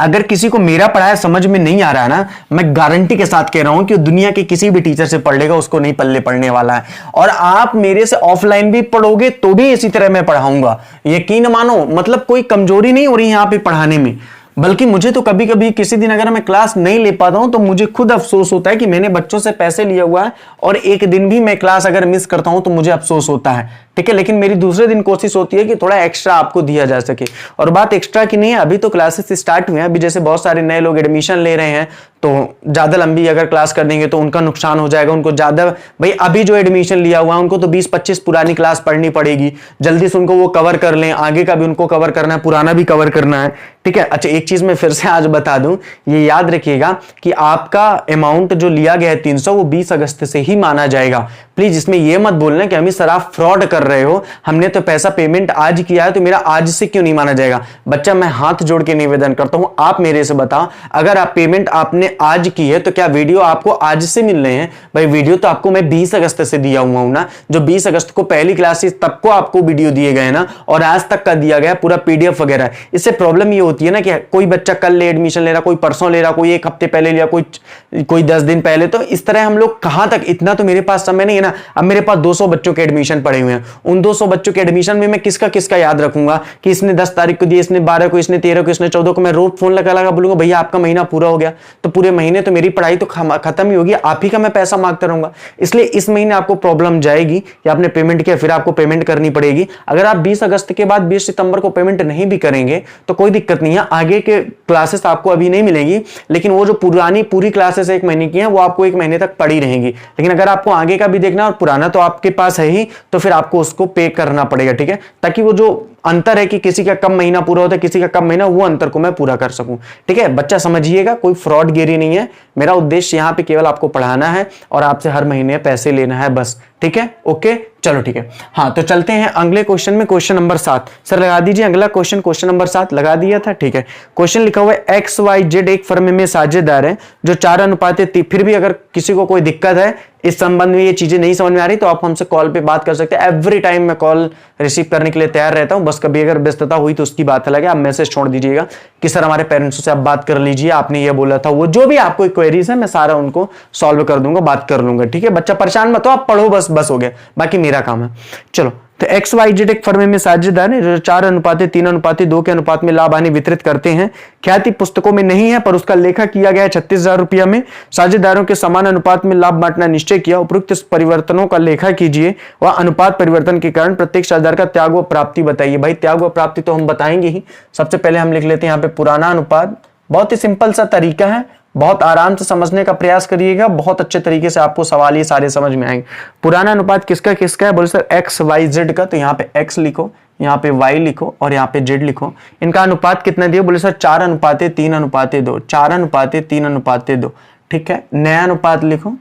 अगर किसी को मेरा पढ़ाया समझ में नहीं आ रहा है ना, मैं गारंटी के साथ कह रहा हूं कि दुनिया के किसी भी टीचर से पढ़ लेगा, उसको नहीं पल्ले पढ़ने वाला है। और आप मेरे से ऑफलाइन भी पढ़ोगे तो भी इसी तरह मैं पढ़ाऊंगा, यकीन मानो। मतलब कोई कमजोरी नहीं हो रही यहां पे पढ़ाने में, बल्कि मुझे तो कभी कभी किसी दिन अगर मैं क्लास नहीं ले पाता हूं तो मुझे खुद अफसोस होता है कि मैंने बच्चों से पैसे लिया हुआ है और एक दिन भी मैं क्लास अगर मिस करता हूं तो मुझे अफसोस होता है। ठीक है, लेकिन मेरी दूसरे दिन कोशिश होती है कि थोड़ा एक्स्ट्रा आपको दिया जा सके। और बात एक्स्ट्रा की नहीं है, अभी तो क्लासेस स्टार्ट हुए हैं। अभी जैसे बहुत सारे नए लोग एडमिशन ले रहे हैं तो ज्यादा लंबी अगर क्लास कर देंगे तो उनका नुकसान हो जाएगा। उनको ज्यादा, भाई अभी जो एडमिशन लिया हुआ है उनको तो 20-25 पुरानी क्लास पढ़नी पड़ेगी, जल्दी से उनको वो कवर कर लें, आगे का भी उनको कवर करना है, पुराना भी कवर करना है। ठीक है, अच्छा एक चीज मैं फिर से आज बता दूं, ये याद रखिएगा कि आपका अमाउंट जो लिया गया है 300 वो 20 अगस्त से ही माना जाएगा। प्लीज इसमें यह मत बोलना कि अमित सर आप फ्रॉड कर रहे हो, हमने तो पैसा पेमेंट आज किया है तो मेरा आज से क्यों नहीं माना जाएगा। बच्चा मैं हाथ जोड़ के निवेदन करता हूं, आप मेरे से बताओ, अगर आप पेमेंट आपने आज की है तो क्या वीडियो आपको आज से मिल रहे हैं। भाई वीडियो तो आपको मैं 20 अगस्त से दिया हुआ हूं ना, जो 20 अगस्त को पहली क्लासेस तब को आपको वीडियो दिए गए ना, और आज तक का दिया गया पूरा पीडीएफ वगैरह। इससे प्रॉब्लम ये होती है ना कि कोई बच्चा कल ले एडमिशन ले रहा, कोई परसों ले रहा, कोई एक हफ्ते पहले लिया, कोई 10 दिन पहले। तो इस तरह हम लोग कहां तक, इतना तो मेरे पास समय नहीं है ना। अब मेरे पास 200 बच्चों के एडमिशन पड़े हुए हैं, उन 200 बच्चों के एडमिशन में मैं किसका किसका याद रखूंगा कि इसने 10 तारीख को दिया, इसने 12 को, इसने 13 को, इसने 14 को। मैं रोज फोन लगा लगा बोलूंगा भैया आपका महीना पूरा हो गया, तो पूरे महीने तो मेरी पढ़ाई तो खत्म ही होगी, आप ही का मैं पैसा मांगता रहूंगा। इसलिए इस महीने आपको प्रॉब्लम जाएगी कि आपने पेमेंट किया, फिर आपको पेमेंट करनी पड़ेगी। अगर आप 20 अगस्त के बाद 20 सितंबर को पेमेंट नहीं भी करेंगे तो कोई दिक्कत नहीं है, आगे के क्लासेस आपको अभी नहीं मिलेगी, लेकिन वो जो पुरानी पूरी क्लासेस 1 महीने की हैं वो आपको 1 महीने तक पड़ी रहेंगी। लेकिन अगर आपको आगे का भी देखना और पुराना तो आपके पास है ही, तो फिर आपको उसको पे करना पड़ेगा, ठीक है, ताकि वो जो अंतर है कि किसी का कम महीना पूरा होता है किसी का कम महीना, वो अंतर को मैं पूरा कर सकूं, ठीक है। बच्चा समझिएगा, कोई फ्रॉड गिरी नहीं है, मेरा उद्देश्य यहां पे केवल आपको पढ़ाना है और आपसे हर महीने पैसे लेना है बस, ठीक है। ओके चलो ठीक है। हाँ तो चलते हैं अगले क्वेश्चन में, क्वेश्चन नंबर 7 सर लगा दीजिए। अगला क्वेश्चन, क्वेश्चन नंबर 7 लगा दिया था, ठीक है। क्वेश्चन लिखा हुआ है XYZ एक फर्म में साझेदार है जो 4:3। फिर भी अगर किसी को कोई दिक्कत है इस संबंध में, ये चीजें नहीं समझ में आ रही, तो आप हमसे कॉल पे बात कर सकते हैं। एवरी टाइम मैं कॉल रिसीव करने के लिए तैयार रहता हूं, बस कभी अगर व्यस्तता हुई तो उसकी बात अलग है। आप मैसेज छोड़ दीजिएगा कि सर हमारे पेरेंट्स से आप बात कर लीजिए, आपने ये बोला था, वो जो भी आपको क्वेरीज है मैं सारा उनको सॉल्व कर दूंगा, बात कर लूंगा, ठीक है। बच्चा परेशान मत हो, आप पढ़ो बस हो गया, बाकी मेरा काम है। चलो तो XYZ एक फर्म में साझेदार है जो 4:3:2 के अनुपात में लाभ हानि वितरित करते हैं। ख्याति पुस्तकों में नहीं है पर उसका लेखा किया गया है 36,000 रुपया में। साझेदारों के समान अनुपात में लाभ बांटना निश्चय किया। उपयुक्त परिवर्तनों का लेखा कीजिए वह अनुपात परिवर्तन के कारण प्रत्येक साझेदार का त्याग व प्राप्ति बताइए। भाई त्याग व प्राप्ति तो हम बताएंगे ही। सबसे पहले हम लिख लेते हैं यहाँ पे पुराना अनुपात। बहुत ही सिंपल सा तरीका है, बहुत आराम से समझने का प्रयास करिएगा, बहुत अच्छे तरीके से आपको सवाल ये सारे समझ में आएंगे। पुराना अनुपात किसका किसका है, बोले सर XYZ का, तो यहाँ पे X लिखो, यहाँ पे Y लिखो और यहाँ पे Z लिखो। इनका अनुपात कितना दिया, बोले सर 4:3:2, 4:3:2, ठीक है। नया अनुपात लिखो,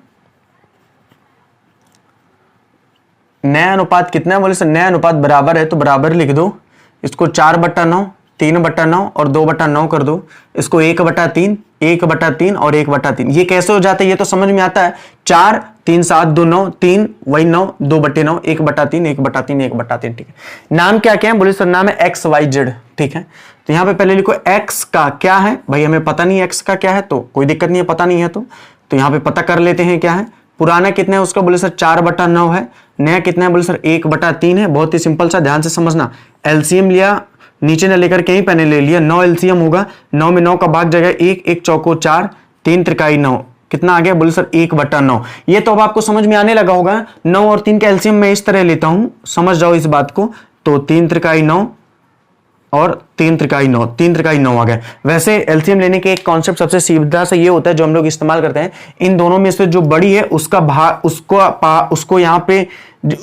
नया अनुपात कितना है, बोले सर नया अनुपात बराबर है, तो बराबर लिख दो। इसको 4/9, 3/9 और 2/9 कर दो। इसको 1/3, 1/3 और 1/3। ये कैसे हो जाता है ये तो समझ में आता है। 4 3 7 2 9, 3 वही 9, 2/9, 1/3, 1/3, 1/3, ठीक है। नाम क्या क्या है, बोले सर नाम है XYZ, ठीक है। तो यहाँ पे पहले लिखो X का क्या है, भाई हमें पता नहीं X का क्या है, तो कोई दिक्कत नहीं है, पता नहीं है तो यहाँ पे पता कर लेते हैं क्या है। पुराना कितना है उसका, बोले सर 4/9 है। नया कितना है, बोले सर 1/3 है। बहुत ही सिंपल सा, ध्यान से समझना। LCM लिया, नीचे ने लेकर कहीं पैने ले लिया, 9 LCM होगा। 9 में 9 का भाग जाएगा 1, 1 चौको 4, 3 त्रिकाई 9, कितना आ गया, बोले सर 1/9। ये तो अब आपको समझ में आने लगा होगा। 9 और 3 का एलसीएम मैं इस तरह लेता हूं, समझ जाओ इस बात को। तो 3 त्रिकाई 9 और 3 त्रिकाई 9, 3 त्रिकाई 9 आ गया। वैसे एलसीएम लेने के एक कॉन्सेप्ट सबसे सीधा सा ये होता है जो हम लोग इस्तेमाल करते हैं, इन दोनों में से जो बड़ी है उसका भाग, उसको यहाँ पे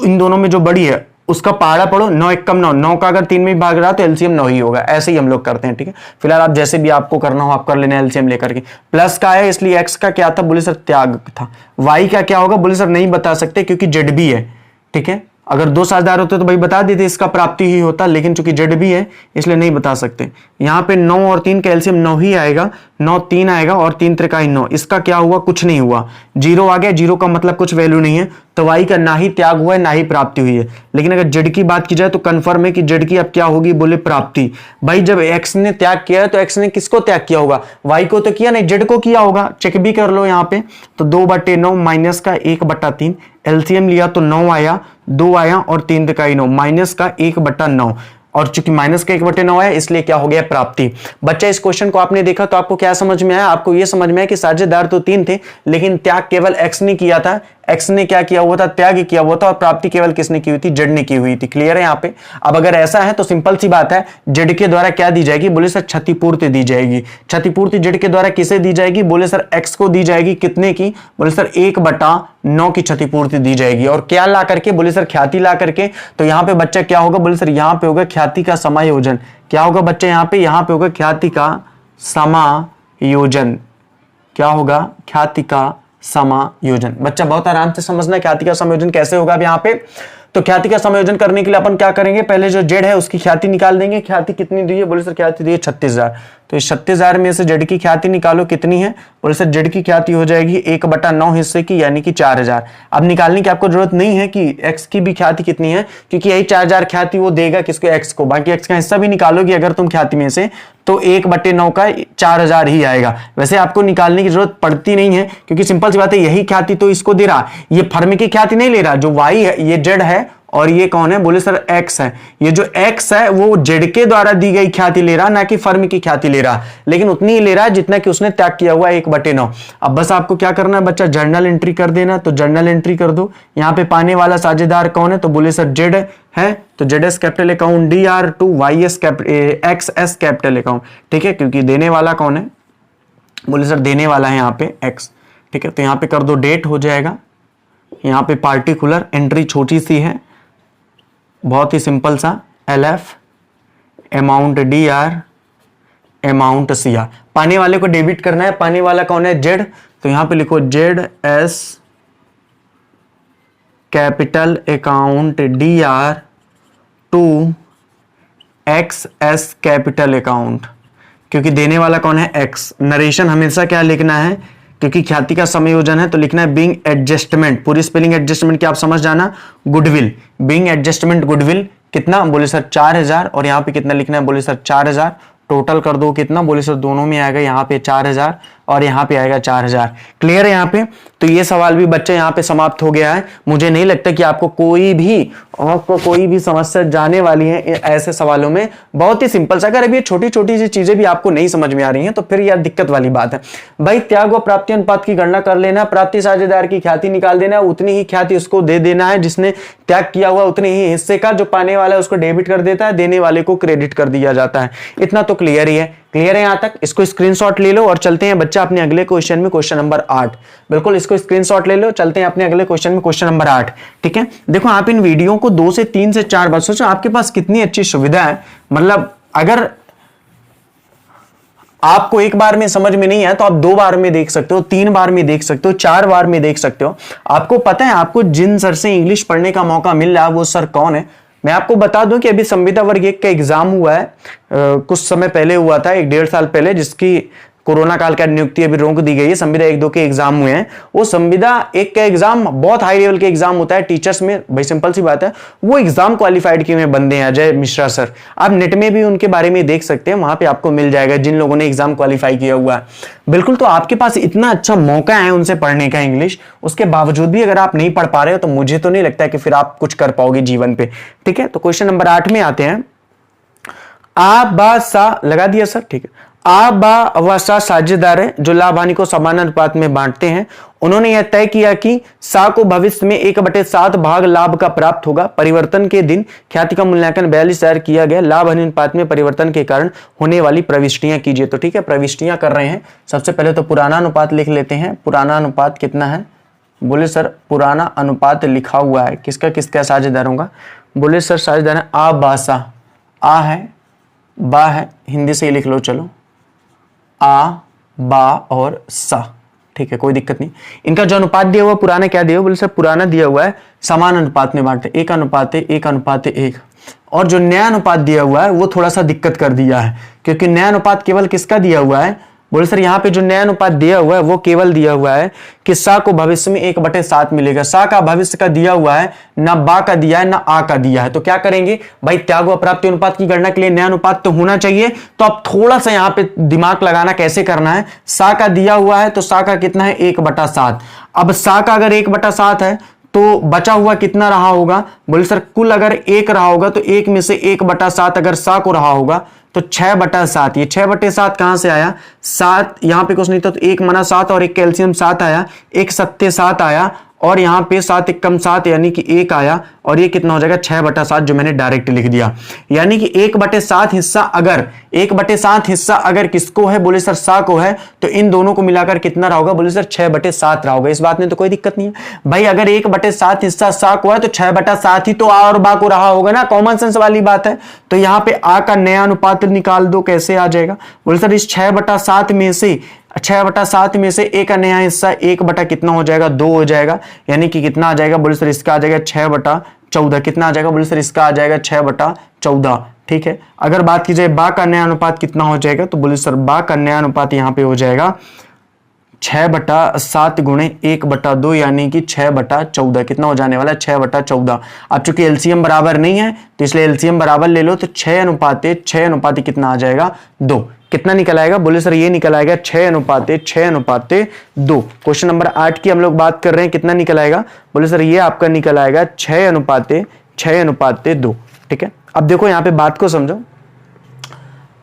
इन दोनों में जो बड़ी है उसका पहाड़ा पढ़ो। 9 एकम 9, 9 का अगर 3 में भाग रहा तो एलसीएम 9 ही होगा। ऐसे ही हम लोग करते हैं, ठीक है। फिलहाल आप जैसे भी आपको करना हो आप कर लेना एलसीएम लेकर के। प्लस का है इसलिए एक्स का क्या था, बोले सर त्याग था। वाई का क्या होगा, बोले सर नहीं बता सकते क्योंकि जेड भी है, ठीक है। अगर 2 साझेदार होते तो भाई बता देते, इसका प्राप्ति ही होता, लेकिन चूंकि जेड भी है इसलिए नहीं बता सकते। यहाँ पे 9 और 3 का एलसीएम 9 ही आएगा। 9 3 आएगा और 3 त्रिकाई 9, इसका क्या हुआ, कुछ नहीं हुआ, 0 आ गया। 0 का मतलब कुछ वैल्यू नहीं है, तो वाई का ना ही त्याग हुआ है ना ही प्राप्ति हुई है। लेकिन अगर जेड की बात की जाए तो कंफर्म है कि जेड की अब क्या होगी, बोले प्राप्ति। भाई जब एक्स ने त्याग किया है तो एक्स ने किसको त्याग किया होगा, वाई को तो किया नहीं, जेड को किया होगा। चेक भी कर लो यहाँ पे। तो 2/9 माइनस का 1/3, एलसीएम लिया तो 9 आया, 2 आया और 3 त्रिकाई 9, माइनस का 1/9, और चूंकि माइनस का 1/9 आया इसलिए क्या हो गया, प्राप्ति। बच्चा इस क्वेश्चन को आपने देखा तो आपको क्या समझ में आया, आपको यह समझ में आया कि साझेदार तो 3 थे लेकिन त्याग केवल एक्स ने किया था। एक्स ने क्या किया हुआ था, त्याग किया हुआ था, और प्राप्ति केवल किसने की हुई थी, जेड ने की हुई थी। क्लियर है यहाँ पे। अब अगर ऐसा है तो सिंपल सी बात है, जेड के द्वारा क्या दी जाएगी, बोले सर क्षतिपूर्ति दी जाएगी। क्षतिपूर्ति जेड के द्वारा किसे दी जाएगी, बोले सर एक्स को दी जाएगी। कितने की, बोले सर 1/9 की क्षतिपूर्ति दी जाएगी। और क्या ला करके, बोले सर ख्याति ला करके। तो यहाँ पे बच्चा क्या होगा, बोले सर यहाँ पे होगा ख्याति का समायोजन। क्या होगा बच्चा यहाँ पे होगा ख्याति का समायोजन। क्या होगा, ख्याति का समायोजन। बच्चा बहुत आराम से समझना ख्याति का समायोजन कैसे होगा। अब यहाँ पे तो ख्याति का समायोजन करने के लिए अपन क्या करेंगे, पहले जो जेड है उसकी ख्याति निकाल देंगे। ख्याति कितनी दी है, बोले सर ख्याति दी है 36,000। तो इस 36,000 में से जेड की ख्याति निकालो, कितनी है, बोले सर जेड की ख्याति हो जाएगी 1/9 हिस्से की, यानी कि 4,000। अब निकालने की आपको जरूरत नहीं है कि एक्स की भी ख्याति कितनी है, क्योंकि यही 4,000 ख्याति वो देगा किसको, एक्स को। बाकी एक्स का हिस्सा भी निकालोगे अगर तुम ख्याति में से तो 1/9 का 4,000 ही आएगा। वैसे आपको निकालने की जरूरत पड़ती नहीं है क्योंकि सिंपल सी बात है, यही ख्याति तो इसको दे रहा, ये फर्म की ख्याति नहीं ले रहा। जो वाई है ये जेड है और ये कौन है, बोले सर एक्स है। ये जो एक्स है वो जेड के द्वारा दी गई ख्याति ले रहा, ना कि फर्म की ख्याति ले रहा, लेकिन उतनी ही ले रहा है जितना कि उसने त्याग किया हुआ 1/9। अब बस आपको क्या करना है बच्चा, जर्नल एंट्री कर देना। तो जर्नल एंट्री कर दो। यहाँ पे पाने वाला साझेदार कौन है, तो बोले सर जेड है, तो Z S capital account DR2 YS XS capital account, ठीक है, क्योंकि देने वाला कौन है, बोले सर देने वाला है यहाँ पे एक्स, ठीक है। तो यहाँ पे कर दो डेट हो जाएगा, यहाँ पे पार्टिकुलर एंट्री छोटी सी है, बहुत ही सिंपल सा, LF amount DR amount CR। पाने वाले को डेबिट करना है, पाने वाला कौन है, जेड, तो यहां पे लिखो ZS capital account DR2 XS capital account, क्योंकि देने वाला कौन है एक्स। नरेशन हमेशा क्या लिखना है, क्योंकि ख्याति का समायोजन है, तो लिखना है बीइंग एडजस्टमेंट, पूरी स्पेलिंग एडजस्टमेंट की आप समझ जाना, गुडविल, बीइंग एडजस्टमेंट गुडविल कितना, बोले सर 4000, और यहाँ पे कितना लिखना है, बोले सर 4000, टोटल कर दो कितना, बोले सर दोनों में आएगा यहाँ पे 4000 और यहाँ पे आएगा 4000। क्लियर है यहाँ पे। तो ये सवाल भी बच्चे यहाँ पे समाप्त हो गया है। मुझे नहीं लगता कि आपको कोई भी समस्या जाने वाली है ऐसे सवालों में। बहुत ही सिंपल सा, अगर अभी छोटी छोटी सी चीजें भी आपको नहीं समझ में आ रही हैं तो फिर यार दिक्कत वाली बात है। भाई त्याग व प्राप्ति अनुपात की गणना कर लेना, प्राप्ति साझेदार की ख्याति निकाल देना, उतनी ही ख्याति उसको दे देना है जिसने त्याग किया हुआ, उतने ही हिस्से का जो पाने वाला है उसको डेबिट कर देता है, देने वाले को क्रेडिट कर दिया जाता है। इतना तो क्लियर ही है। क्लियर है यहां तक। इसको स्क्रीनशॉट ले लो और चलते हैं बच्चा अपने अगले क्वेश्चन में, क्वेश्चन नंबर 8। बिल्कुल इसको स्क्रीनशॉट ले लो, चलते हैं अपने अगले क्वेश्चन में, क्वेश्चन नंबर 8। ठीक है, देखो आप इन वीडियो को 2 से 3 से 4 बार सोचो, आपके पास कितनी अच्छी सुविधा है। मतलब अगर आपको एक बार में समझ में नहीं है तो आप 2 बार में देख सकते हो, 3 बार में देख सकते हो, 4 बार में देख सकते हो। आपको पता है आपको जिन सर से इंग्लिश पढ़ने का मौका मिल रहा है वो सर कौन है? मैं आपको बता दूं कि अभी संविदा वर्ग 1 का एग्जाम हुआ है, कुछ समय पहले हुआ था, 1-1.5 साल पहले, जिसकी कोरोना काल का नियुक्ति अभी रोक दी गई है। संविदा 1-2 के एग्जाम हुए हैं। वो संविदा 1 का एग्जाम बहुत हाई लेवल के एग्जाम होता है टीचर्स में, भाई सिंपल सी बात है। वो एग्जाम क्वालिफाइड किए हुए बंदे हैं, अजय मिश्रा सर। आप नेट में भी उनके बारे में देख सकते हैं, वहां पे आपको मिल जाएगा जिन लोगों ने एग्जाम क्वालिफाई किया हुआ है। बिल्कुल, तो आपके पास इतना अच्छा मौका है उनसे पढ़ने का इंग्लिश, उसके बावजूद भी अगर आप नहीं पढ़ पा रहे हो तो मुझे तो नहीं लगता है कि फिर आप कुछ कर पाओगे जीवन पे। ठीक है, तो क्वेश्चन नंबर 8 में आते हैं। आ बा सा लगा दिया सर, ठीक है। आ बा व सा साझेदार है जो लाभ हानि को समान अनुपात में बांटते हैं। उन्होंने यह तय किया कि सा को भविष्य में 1/7 भाग लाभ का प्राप्त होगा। परिवर्तन के दिन ख्याति का मूल्यांकन 42,000 किया गया। लाभ हानि अनुपात में परिवर्तन के कारण होने वाली प्रविष्टियां कीजिए। तो ठीक है, प्रविष्टियां कर रहे हैं। सबसे पहले तो पुराना अनुपात लिख लेते हैं। पुराना अनुपात कितना है? बोले सर पुराना अनुपात लिखा हुआ है, किसका किसका साझेदारों का? बोले सर साझेदार है आ बा सा। आ है, बा है, हिंदी से ही लिख लो, चलो आ बा और सा। ठीक है, कोई दिक्कत नहीं। इनका जो अनुपात दिया हुआ पुराना क्या दिया हुआ? बोले सर पुराना दिया हुआ है समान अनुपात में बांटते, 1:1:1। और जो नया अनुपात दिया हुआ है वो थोड़ा सा दिक्कत कर दिया है, क्योंकि नया अनुपात केवल किसका दिया हुआ है? बोले सर यहाँ पे जो नया अनुपात दिया हुआ है वो केवल दिया हुआ है कि सा को भविष्य में 1/7 मिलेगा। सा का भविष्य का दिया हुआ है, ना बा का दिया है, ना आ का दिया है। तो क्या करेंगे भाई, त्याग व प्राप्ति अनुपात की गणना के लिए नया अनुपात तो होना चाहिए। तो अब थोड़ा सा यहाँ पे दिमाग लगाना, कैसे करना है। सा का दिया हुआ है तो सा का कितना है? 1/7। अब सा का अगर 1/7 है तो बचा हुआ कितना रहा होगा? बोले सर कुल अगर 1 रहा होगा तो 1 में से 1/7 अगर सा को रहा होगा तो 6/7। ये 6/7 कहां से आया? 7 यहां पे कुछ नहीं था तो 1 मना 7 और 1 कैल्शियम 7 आया, 1 सत्ते 7 आया, और यहां पे 7 एकम 7 यानी कि 1 आया, और ये कितना हो जाएगा? 6/7, जो मैंने डायरेक्ट लिख दिया। यानी कि 1/7 हिस्सा अगर 1/7 हिस्सा अगर किसको है? बोले सर सा को है, तो इन दोनों को मिलाकर कितना रहा होगा? बोले सर 6/7 रहा होगा। इस बात में तो कोई दिक्कत नहीं है भाई। अगर 1/7 हिस्सा सा को है तो 6/7 ही तो आ और बा को रहा होगा ना, कॉमन सेंस वाली बात है। तो यहां पे आ का नया अनुपात निकाल दो, कैसे आ जाएगा? बोले सर इस 6/7 में से 6/7 में से एक का नया हिस्सा 1 कितना हो जाएगा? 2 हो जाएगा। यानी कि कितना आ जाएगा? बोले सर इसका आ जाएगा 6/14। कितना आ जाएगा? बोले सर इसका आ जाएगा 6/14। ठीक है, अगर बात की जाए बा का नया अनुपात कितना हो जाएगा, तो बोले सर बा का नया अनुपात यहां पे हो जाएगा 6/7 गुणे 1/2, यानी कि 6/14। कितना हो जाने वाला है? 6/14। अब चूंकि एलसीएम बराबर नहीं है तो इसलिए एलसीएम बराबर ले लो, तो 6 कितना आ जाएगा? 2। कितना निकल आएगा? बोले सर ये निकल आएगा 6:2। क्वेश्चन नंबर 8 की हम लोग बात कर रहे हैं, कितना निकल आएगा? बोले सर ये आपका निकल आएगा 6:2 6:2। ठीक है, अब देखो यहाँ पे बात को समझो,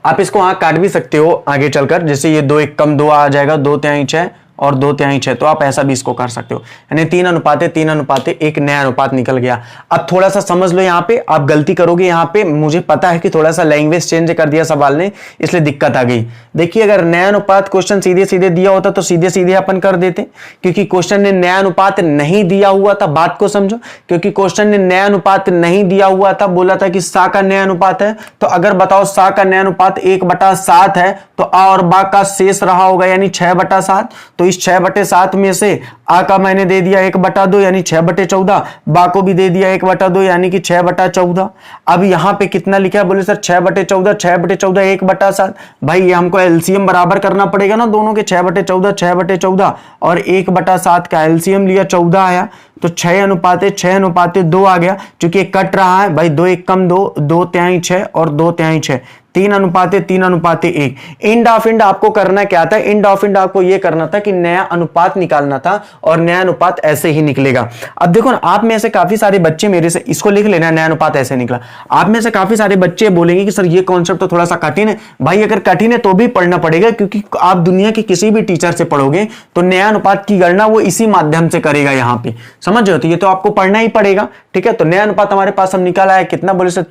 आप इसको वहां काट भी सकते हो आगे चलकर, जैसे ये 2 1 कम 2 आ जाएगा, 2/6 और 2/6, तो आप ऐसा भी इसको कर सकते हो, यानी 3:3:1 नया अनुपात निकल गया। अब थोड़ा सा समझ लो, यहाँ पे आप गलती करोगे, यहाँ पे मुझे पता है कि थोड़ा सा लैंग्वेज चेंज कर दिया सवाल ने, इसलिए दिक्कत आ गई। देखिए, अगर नया अनुपात क्वेश्चन सीधे सीधे दिया होता तो सीधे सीधे अपन कर देते, क्योंकि क्वेश्चन ने नया अनुपात नहीं दिया हुआ था। बात को समझो, क्योंकि क्वेश्चन ने नया अनुपात नहीं दिया हुआ था, बोला था कि सा का नया अनुपात है, तो अगर बताओ सा का नया अनुपात 1/7 है, तो आ और बा का शेष रहा होगा, यानी 6/7। तो इस 6/7 में से आ का मैंने दे दिया 1/2, यानी 6/14, बा को भी दे दिया 1/2, यानी कि 6/14। अब यहां पे कितना लिखा है, बोले सर 6/14, 6/14 1/7। भाई ये हमको एलसीएम बराबर करना पड़ेगा ना दोनों के, 6/14 6/14 और 1/7 का एलसीएम लिया 14 आया, तो 6:2 आ गया। चूंकि कट रहा है भाई, 2 1 कम 2, 2/6 और 2/6, 3:1। इंड ऑफ इंड आपको करना क्या था, इंड ऑफ इंड आपको यह करना था कि नया अनुपात निकालना था, और नया अनुपात ऐसे ही निकलेगा। अब देखो ना, आप में से काफी सारे बच्चे मेरे से इसको लिख लेना, नया अनुपात ऐसे निकला। आप में से काफी सारे बच्चे बोलेंगे कि सर ये कॉन्सेप्ट तो थोड़ा सा कठिन है। भाई अगर कठिन है तो भी पढ़ना पड़ेगा, क्योंकि आप दुनिया के किसी भी टीचर से पढ़ोगे तो नया अनुपात की गणना वो इसी माध्यम से करेगा। यहां पे समझ रहे हो, तो ये तो आपको पढ़ना ही पड़ेगा। ठीक है, तो नया अनुपात हमारे पास हम निकाला है कितना, बोले सर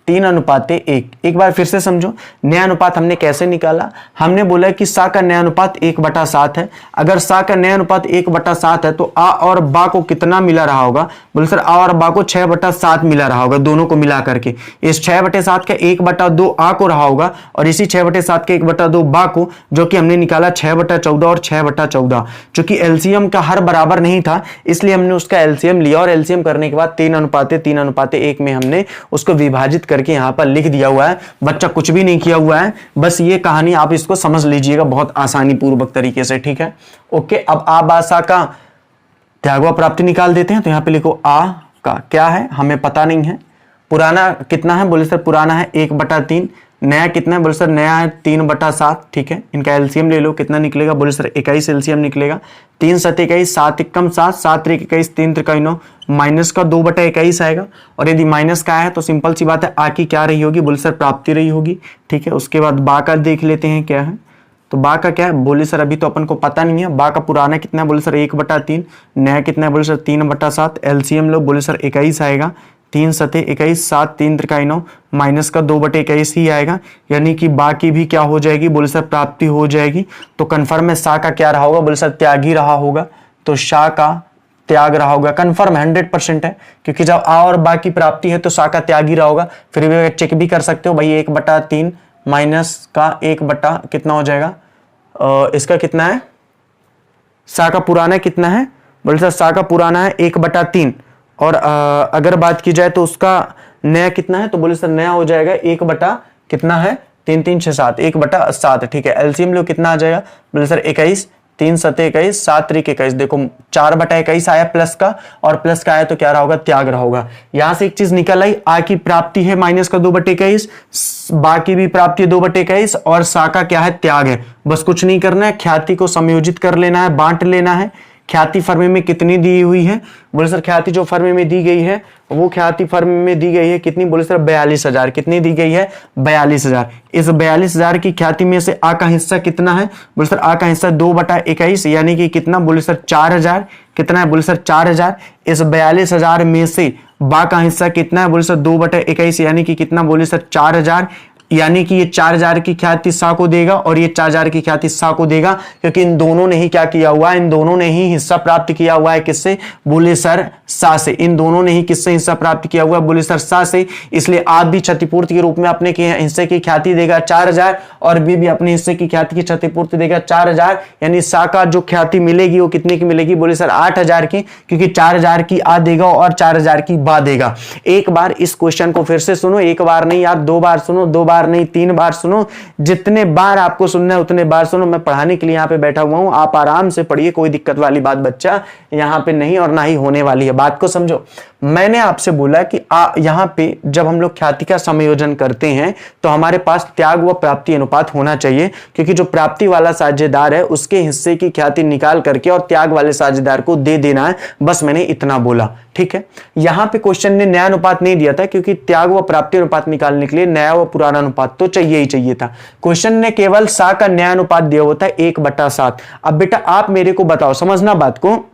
3:1। एक बार फिर से समझो, नया अनुपात हमने कैसे निकाला। हमने बोला कि सा का नया अनुपात 1/7 है। अगर सा का नया अनुपात 1/7 है, तो आ और बा को कितना मिला रहा होगा, बोले सर आ और बा को 6/7 मिला रहा होगा, दोनों को मिला करके। इस 6/7 का 1/2 आ को रहा होगा, और इसी 6/7 का 1/2 बा को, जो कि हमने निकाला 6/14 और 6/14। चूंकि एलसीएम का हर बराबर नहीं था, इसलिए हमने उसका एलसीएम लिया, और एलसीएम करने के बाद 3:1 में हमने उसको विभाजित करके यहां पर लिख दिया हुआ है। बच्चा कुछ भी नहीं किया हुआ है, बस ये कहानी आप इसको समझ लीजिएगा बहुत आसानी पूर्वक तरीके से। ठीक है, ओके। अब आ बा सा का त्यागवा प्राप्ति निकाल देते हैं। तो यहां पे लिखो आ का क्या है, हमें पता नहीं है। पुराना कितना है, बोले सर पुराना है 1/3। नया कितना है, बोले सर नया है 3/7। ठीक है, इनका एलसीएम ले लो, कितना निकलेगा, बोले सर 21 एलसीएम निकलेगा। 3 7 21, 7 1 7, 7 3 21, 3 3 9, माइनस का 2/21 आएगा। और यदि माइनस का है तो सिंपल सी बात है, आ की क्या रही होगी, बोले सर प्राप्ति रही होगी। ठीक है, उसके बाद बा का देख लेते हैं क्या है। तो बा का क्या है, बोले सर अभी तो अपन को पता नहीं है। बा का पुराना कितना है, बोले सर 1/3। नया कितना है, बोले सर 3/7। एलसीएम लो, बोले सर 21 आएगा। 3 7 21, 7 3 3 9, माइनस का 2/21 ही आएगा, यानी कि बा की भी क्या हो जाएगी, बोले सर प्राप्ति हो जाएगी। तो कन्फर्म है सा का क्या रहा होगा, बोले सर त्यागी रहा होगा। तो सा का त्याग रहा होगा, कन्फर्म 100% है, क्योंकि जब आ और बा की प्राप्ति है तो सा का त्यागी रहा होगा। फिर भी चेक भी कर सकते हो भाई, 1/3 माइनस का 1 कितना हो जाएगा, इसका कितना है, सा का पुराना कितना है, बोले सर सा का पुराना है 1/3। और अगर बात की जाए तो उसका नया कितना है, तो बोले सर नया हो जाएगा 1 कितना है, 3 3 6 7, 1/7। ठीक है, एलसीएम लो कितना आ जाएगा, बोले सर 21। 3 7 21, 7 3 21, देखो 4/21 आया प्लस का, और प्लस का आया तो क्या रहा होगा, त्याग रहा होगा। यहां से एक चीज निकल आई, आ की प्राप्ति है माइनस का 2/21, बा की भी प्राप्ति है 2/21, और सा का क्या है, त्याग है। बस कुछ नहीं करना है, ख्याति को समायोजित कर लेना है, बांट लेना है। ख्याति फर्म में कितनी दी हुई है, बोले सर ख्याति जो फर्म में दी गई है, वो ख्याति फर्म में दी गई है कितनी, बोले सर 42,000। कितनी दी गई है, 42,000। इस 42,000 की ख्याति में से आ का हिस्सा कितना है, बोले सर आ का हिस्सा 2/21, यानी कि कितना, बोले सर 4,000। कितना है, बोले सर 4,000। इस 42,000 में से बा का हिस्सा कितना है, बोले सर 2/21, यानी कि कितना, बोले सर 4,000। यानी कि ये 4,000 की ख्याति सा को देगा, और ये 4,000 की ख्याति सा को देगा, क्योंकि इन दोनों ने ही क्या किया हुआ है, इन दोनों ने ही हिस्सा प्राप्त किया हुआ है। किससे, बोले सर सा से। इन दोनों ने ही किससे हिस्सा प्राप्त किया हुआ है, बोले सर सा से। इसलिए आप भी क्षतिपूर्ति के रूप में अपने हिस्से की ख्याति देगा 4,000, और बी भी अपने हिस्से की ख्याति की क्षतिपूर्ति देगा 4,000। यानी सा का जो ख्याति मिलेगी वो कितने की मिलेगी, बोले सर 8,000 की, क्योंकि 4,000 की आ देगा और 4,000 की बा देगा। एक बार इस क्वेश्चन को फिर से सुनो, एक बार नहीं आप 2 बार सुनो, 2 बार नहीं 3 बार सुनो, जितने बार आपको सुनना है उतने बार सुनो। मैं पढ़ाने के लिए यहां पे बैठा हुआ हूं, आप आराम से पढ़िए, कोई दिक्कत वाली बात बच्चा यहां पे नहीं और ना ही होने वाली है। बात को समझो, मैंने आपसे बोला कि यहां पे जब हम लोग ख्याति का संयोजन करते हैं तो हमारे पास त्याग व प्राप्ति अनुपात होना चाहिए, क्योंकि जो प्राप्ति वाला साझेदार है उसके हिस्से की ख्याति निकाल करके और त्याग वाले साझेदार को दे देना है। बस मैंने इतना बोला, ठीक है। यहां पे क्वेश्चन ने नया अनुपात नहीं दिया था, क्योंकि त्याग व प्राप्ति अनुपात निकालने के लिए नया व पुराना अनुपात तो चाहिए ही चाहिए था। क्वेश्चन ने केवल सा का नया अनुपात दिया होता है 1/7। अब बेटा आप मेरे को बताओ, समझना बात को,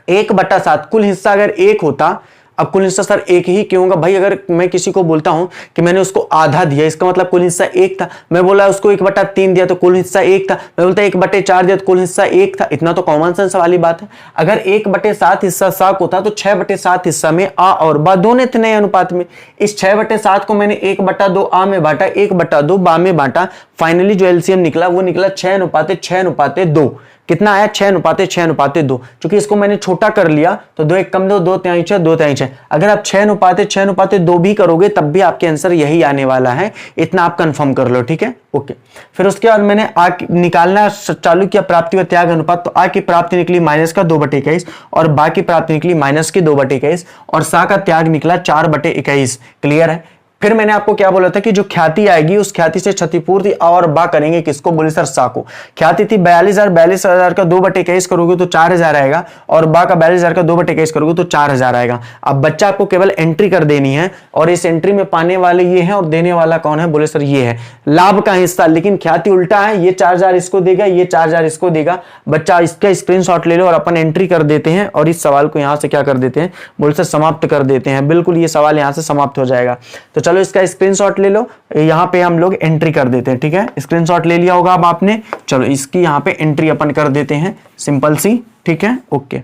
1/7 कुल हिस्सा अगर 1 होता, अब कुल हिस्सा सर 1 ही क्यों होगा भाई? अगर मैं किसी को बोलता हूं कि मैंने उसको आधा दिया, इसका मतलब कुल हिस्सा 1 था। मैं बोला उसको 1/3 दिया तो कुल हिस्सा 1 था। मैं बोलता 1/4 दिया तो कुल हिस्सा 1 था। इतना तो कॉमन सेंस वाली बात है। अगर 1/7 हिस्सा सा को था तो 6/7 हिस्सा में आ और बा दोनों थे नए अनुपात में। इस 6/7 को मैंने 1/2 आ में बांटा, 1/2 बा में बांटा। फाइनली जो एलसीएम निकला वो निकला 6:6:2। कितना आया? 6:6:2। क्योंकि इसको मैंने छोटा कर लिया तो 2 1 कम 2, 2 3 6, 2 3 6। अगर आप 6:6:2 भी करोगे तब भी आपके आंसर यही आने वाला है। इतना आप कंफर्म कर लो, ठीक है, ओके। फिर उसके बाद मैंने आ निकालना चालू किया प्राप्ति व त्याग अनुपात। तो आ की प्राप्ति निकली -2/21 और बा की प्राप्ति निकली -2/21 और सा का त्याग निकला 4/21। क्लियर है? फिर मैंने आपको क्या बोला था कि जो ख्याति आएगी उस ख्याति से क्षतिपूर्ति आ और बा करेंगे किसको? बोले सर सा को। ख्याति थी 42,000 का 2/21 करोगे तो 4,000 आएगा और बा का 42,000 का 2/21 करोगे तो 4,000 आएगा। अब बच्चा आपको केवल एंट्री कर देनी है और इस एंट्री में पाने वाले ये हैं और देने वाला कौन है? बोले सर ये है लाभ का हिस्सा। लेकिन ख्याति उल्टा है, ये 4,000 इसको देगा, ये 4,000 इसको देगा। बच्चा इसका स्क्रीनशॉट ले लो और अपन एंट्री कर देते हैं और इस सवाल को यहां से क्या कर देते हैं? बोले सर समाप्त कर देते हैं। बिल्कुल ये सवाल यहां से समाप्त हो जाएगा। तो चलो इसका स्क्रीनशॉट ले लो, यहां पे हम लोग एंट्री कर देते हैं, ठीक है। स्क्रीनशॉट ले लिया होगा अब आपने। चलो इसकी यहां पे एंट्री अपन कर देते हैं, सिंपल सी, ठीक है, ओके।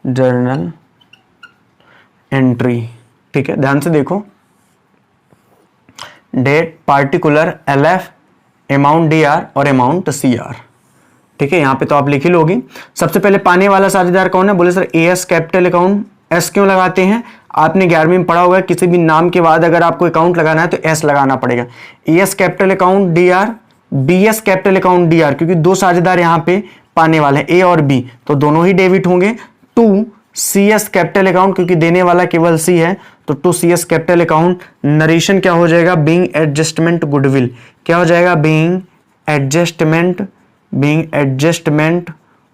जर्नल एंट्री, ठीक है, ध्यान से देखो। Date, particular, LF, amount DR और अमाउंट CR, ठीक है। यहां पे तो आप लिख ही लोगे। सबसे पहले पाने वाला साझेदार कौन है? बोले sir AS capital account. S क्यों लगाते हैं? आपने 11वीं में पढ़ा होगा किसी भी नाम के बाद अगर आपको अकाउंट लगाना है तो S लगाना पड़ेगा। AS capital account DR, BS capital account DR, क्योंकि दो साझेदार यहां पे पाने वाले हैं A और B, तो दोनों ही डेबिट होंगे। 2 CS कैपिटल अकाउंट, क्योंकि देने वाला केवल C है तो 2 CS कैपिटल अकाउंट। नरेशन क्या हो जाएगा? Being adjustment goodwill. क्या हो जाएगा? Being adjustment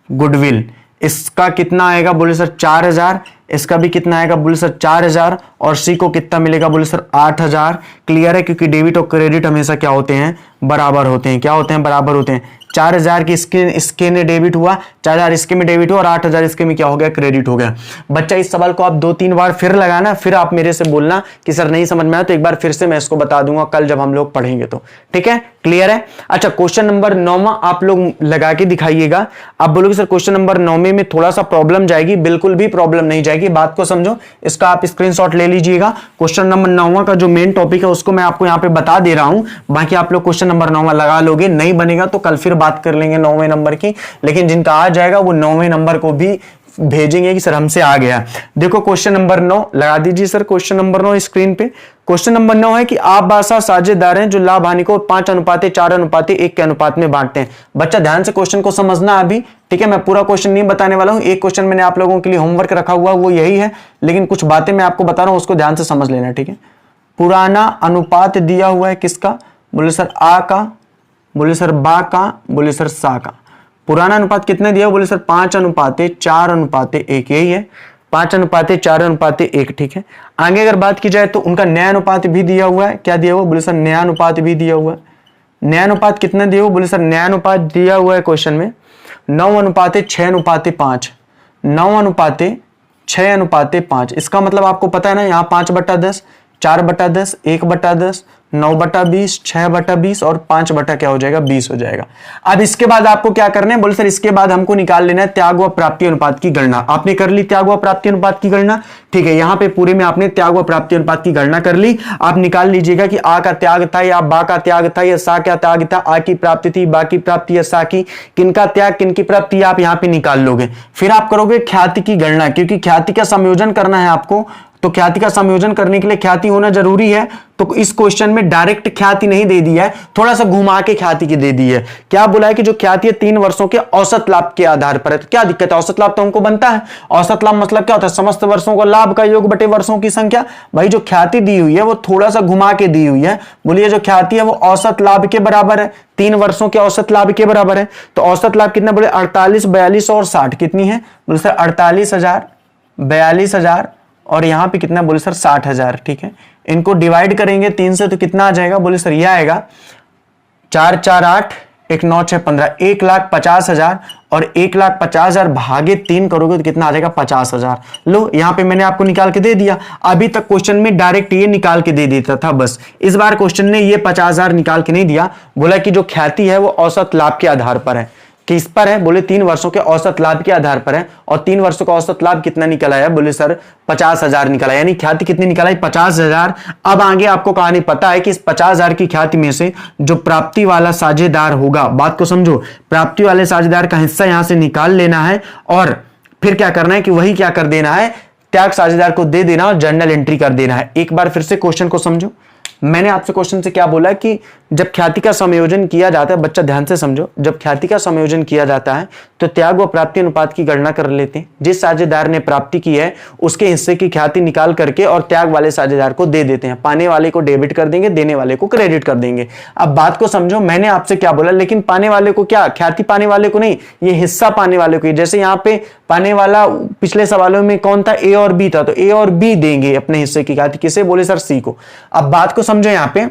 goodwill. इसका कितना आएगा? बोले सर 4,000। इसका भी कितना आएगा? बोले सर 4,000। और सी को कितना मिलेगा? बोले सर 8,000। क्लियर है? क्योंकि डेबिट और क्रेडिट हमेशा क्या होते हैं? बराबर होते हैं। क्या होते हैं? बराबर होते हैं। 4,000 की इसके में डेबिट हुआ, 4,000 इसके में डेबिट हुआ और 8,000 इसके में क्या हो गया? क्रेडिट हो गया। बच्चा इस सवाल को आप 2-3 बार फिर लगाना, फिर आप मेरे से बोलना कि सर नहीं समझ में आया, तो एक बार फिर से मैं इसको बता दूंगा कल जब हम लोग पढ़ेंगे तो, ठीक है, क्लियर है। अच्छा, क्वेश्चन नंबर 9 आप लोग लगा के दिखाइएगा। आप बोलोगे सर क्वेश्चन नंबर 9 में थोड़ा सा प्रॉब्लम जाएगी। बिल्कुल भी प्रॉब्लम नहीं जाएगी, बात को समझो। इसका आप स्क्रीनशॉट ले लीजिएगा। क्वेश्चन नंबर 9 का जो मेन टॉपिक है उसको मैं आपको यहाँ पे बता दे रहा हूं। बाकी आप लोग क्वेश्चन नंबर 9 लगा लोगे, नहीं बनेगा तो कल फिर बात कर लेंगे 9वें नंबर की। लेकिन जिनका आ जाएगा वो 9वें नंबर को भी भेजेंगे कि सर हमसे आ गया। देखो क्वेश्चन नंबर 9 लगा दीजिए सर। क्वेश्चन नंबर 9 स्क्रीन पे। क्वेश्चन नंबर 9 है कि आप बासा साझेदार हैं जो लाभ हानि को 5:4:1 के अनुपात में बांटते हैं। बच्चा ध्यान से क्वेश्चन को समझना अभी, ठीक है। मैं पूरा क्वेश्चन नहीं बताने वाला हूं। एक क्वेश्चन मैंने आप लोगों के लिए होमवर्क रखा हुआ वो यही है, लेकिन कुछ बातें मैं आपको बता रहा हूं, उसको ध्यान से समझ लेना, ठीक है। पुराना अनुपात दिया हुआ है किसका? बोले सर आ का, बोले सर बा का, बोले सर सा का। पुराना अनुपात कितने दिया? बोले सर 5:4:1, यही है 5:4:1, ठीक है। आगे अगर बात की जाए तो उनका नया अनुपात भी दिया हुआ है। क्या दिया हुआ? बोले सर नया अनुपात भी दिया हुआ है। नया अनुपात कितना दिया हुआ? बोले सर नया अनुपात दिया हुआ है क्वेश्चन में 9:6:5, 9:6:5। इसका मतलब आपको पता है ना, यहाँ 5/10, 4/10, 1/10, 9/20, 6/20 और 5 क्या हो जाएगा? 20 हो जाएगा। अब इसके बाद आपको क्या करना है? बोले सर इसके बाद हमको निकाल लेना है त्याग व प्राप्ति अनुपात की गणना। आपने कर ली त्याग व प्राप्ति अनुपात की गणना, ठीक है। यहां पे पूरे में आपने त्याग व प्राप्ति अनुपात की गणना कर ली। आप निकाल लीजिएगा कि आ का त्याग था या बा का त्याग था या सा का त्याग था। आ की प्राप्ति थी, बा की प्राप्ति या सा की, किनका त्याग किनकी प्राप्ति आप यहां पे निकाल लोगे। फिर आप करोगे ख्याति की गणना, क्योंकि ख्याति का संयोजन करना है आपको, तो ख्याति का संयोजन करने के लिए ख्याति होना जरूरी है। तो इस क्वेश्चन में डायरेक्ट ख्याति नहीं दे दी है, थोड़ा सा घुमा के ख्याति की दे दी है। क्या बोला है कि जो ख्याति है 3 वर्षों के औसत लाभ के आधार पर है। तो क्या दिक्कत है, औसत लाभ तो हमको बनता है। औसत लाभ मतलब क्या होता है, समस्त वर्षों का लाभ का योग बटे वर्षों की संख्या। भाई जो ख्याति दी हुई है वो थोड़ा सा घुमा के दी हुई है। बोलिए जो ख्याति है वो औसत लाभ के बराबर है, 3 वर्षों के औसत लाभ के बराबर है। तो औसत लाभ कितना बोले, 48, 42 और 60 कितनी है बोले सर 48,000, 42,000 और यहां पे कितना बोले सर 60,000। ठीक है, इनको डिवाइड करेंगे 3 से तो कितना आ जाएगा बोले सर, यह आएगा 4 4 8 1 9 6 15, 1,50,000 और 1,50,000 भागे 3 करोगे तो कितना आ जाएगा 50,000। लो यहां पे मैंने आपको निकाल के दे दिया। अभी तक क्वेश्चन में डायरेक्ट ये निकाल के दे देता था बस, इस बार क्वेश्चन ने ये 50,000 निकाल के नहीं दिया। बोला कि जो ख्याति है वो औसत लाभ के आधार पर है। किस पर है बोले, 3 वर्षों के औसत लाभ के आधार पर है। और 3 वर्षों का औसत लाभ कितना निकल आया बोले सर 50,000 निकला, यानी ख्याति कितनी निकल आई 50,000। अब आगे आपको कहानी पता है कि इस 50,000 की ख्याति में से जो प्राप्ति वाला साझेदार होगा, बात को समझो, प्राप्ति वाले साझेदार का हिस्सा यहां से निकाल लेना है और फिर क्या करना है कि वही क्या कर देना है, त्याग साझेदार को दे देना और जर्नल एंट्री कर देना है। एक बार फिर से क्वेश्चन को समझो। मैंने आपसे क्वेश्चन से क्या बोला कि जब ख्याति का समायोजन किया जाता है, बच्चा ध्यान से समझो, जब ख्याति का समायोजन किया जाता है तो त्याग व प्राप्ति अनुपात की गणना कर लेते हैं। जिस साझेदार ने प्राप्ति की है उसके हिस्से की ख्याति निकाल करके और त्याग वाले साझेदार को दे देते हैं। पाने वाले को डेबिट कर देंगे, देने वाले को क्रेडिट कर देंगे। अब बात को समझो, मैंने आपसे क्या बोला, लेकिन पाने वाले को क्या, ख्याति पाने वाले को नहीं, ये हिस्सा पाने वाले को। जैसे यहाँ पे पाने वाला पिछले सवालों में कौन था, ए और बी था, तो ए और बी देंगे अपने हिस्से की ख्याति, किसे बोले सर सी को। अब बात को समझो, यहाँ पे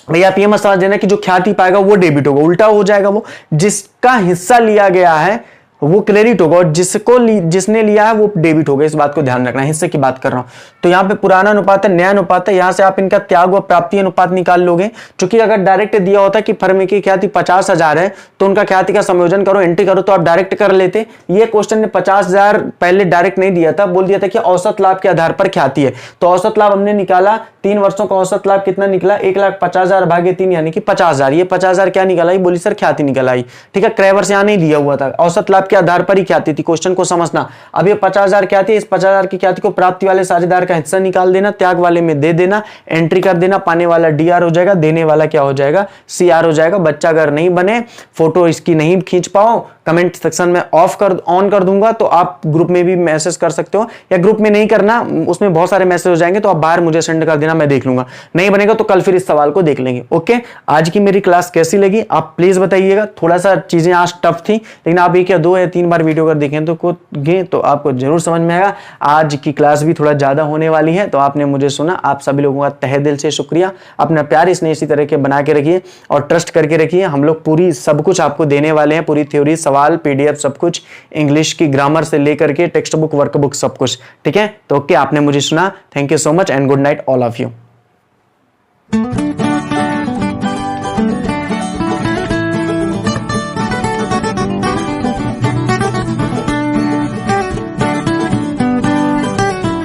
भैया आप ये मत समझ देना कि जो ख्याति पाएगा वो डेबिट होगा, उल्टा हो जाएगा। वो जिसका हिस्सा लिया गया है वो क्रेडिट होगा और जिसने लिया है वो डेबिट होगा। इस बात को ध्यान रखना, हिस्से की बात कर रहा हूं। तो यहाँ पे पुराना अनुपात है, नया अनुपात है, यहां से आप इनका त्याग व प्राप्ति अनुपात निकाल लोगे। क्योंकि अगर डायरेक्ट दिया होता कि फर्म की ख्याति 50,000 है तो उनका ख्याति का संयोजन करो, एंट्री करो, तो आप डायरेक्ट कर लेते। ये क्वेश्चन ने 50,000 पहले डायरेक्ट नहीं दिया था, बोल दिया था कि औसत लाभ के आधार पर ख्याति है। तो औसत लाभ हमने निकाला, 3 वर्षों का औसत लाभ कितना निकला, 1,50,000 भागे 3 यानी कि 50,000। ये 50,000 क्या निकल आई बोली सर, ख्याति निकल आई। ठीक है, क्रेवर्स यहां नहीं दिया हुआ था, औसत लाभ के आधार पर ही ख्याति थी। क्वेश्चन को समझना, अब ये 50,000 ख्याति, इस 50,000 की ख्याति को प्राप्ति वाले साझेदार का हिस्सा निकाल देना, त्याग वाले में दे देना, एंट्री कर देना। पाने वाला डीआर हो जाएगा, देने वाला क्या हो जाएगा, सीआर हो जाएगा। बच्चा अगर नहीं बने, फोटो इसकी नहीं खींच पाओ, कमेंट सेक्शन में ऑन कर दूंगा, तो आप ग्रुप में भी मैसेज कर सकते हो, या ग्रुप में नहीं करना, उसमें बहुत सारे मैसेज हो जाएंगे, तो आप बाहर मुझे सेंड कर देना, मैं देख लूंगा। नहीं बनेगा तो कल फिर इस सवाल को देख लेंगे। ओके, आज की मेरी क्लास कैसी लगी आप प्लीज बताइएगा। थोड़ा सा चीजें आज टफ थी, लेकिन आप 1 या 2 या 3 बार वीडियो अगर देखें तो आपको जरूर समझ में आएगा। आज की क्लास भी थोड़ा ज्यादा होने वाली है, तो आपने मुझे सुना, आप सभी लोगों का तहे दिल से शुक्रिया। अपना प्यार इसने इसी तरह के बना के रखिए और ट्रस्ट करके रखिए। हम लोग पूरी सब कुछ आपको देने वाले हैं, पूरी थ्योरी, सवाल, पीडीएफ, सब कुछ, इंग्लिश की ग्रामर से लेकर के टेक्स्ट बुक, वर्कबुक, सब कुछ। ठीक है, तो ओके, आपने मुझे सुना। Thank you so much and good night all of you.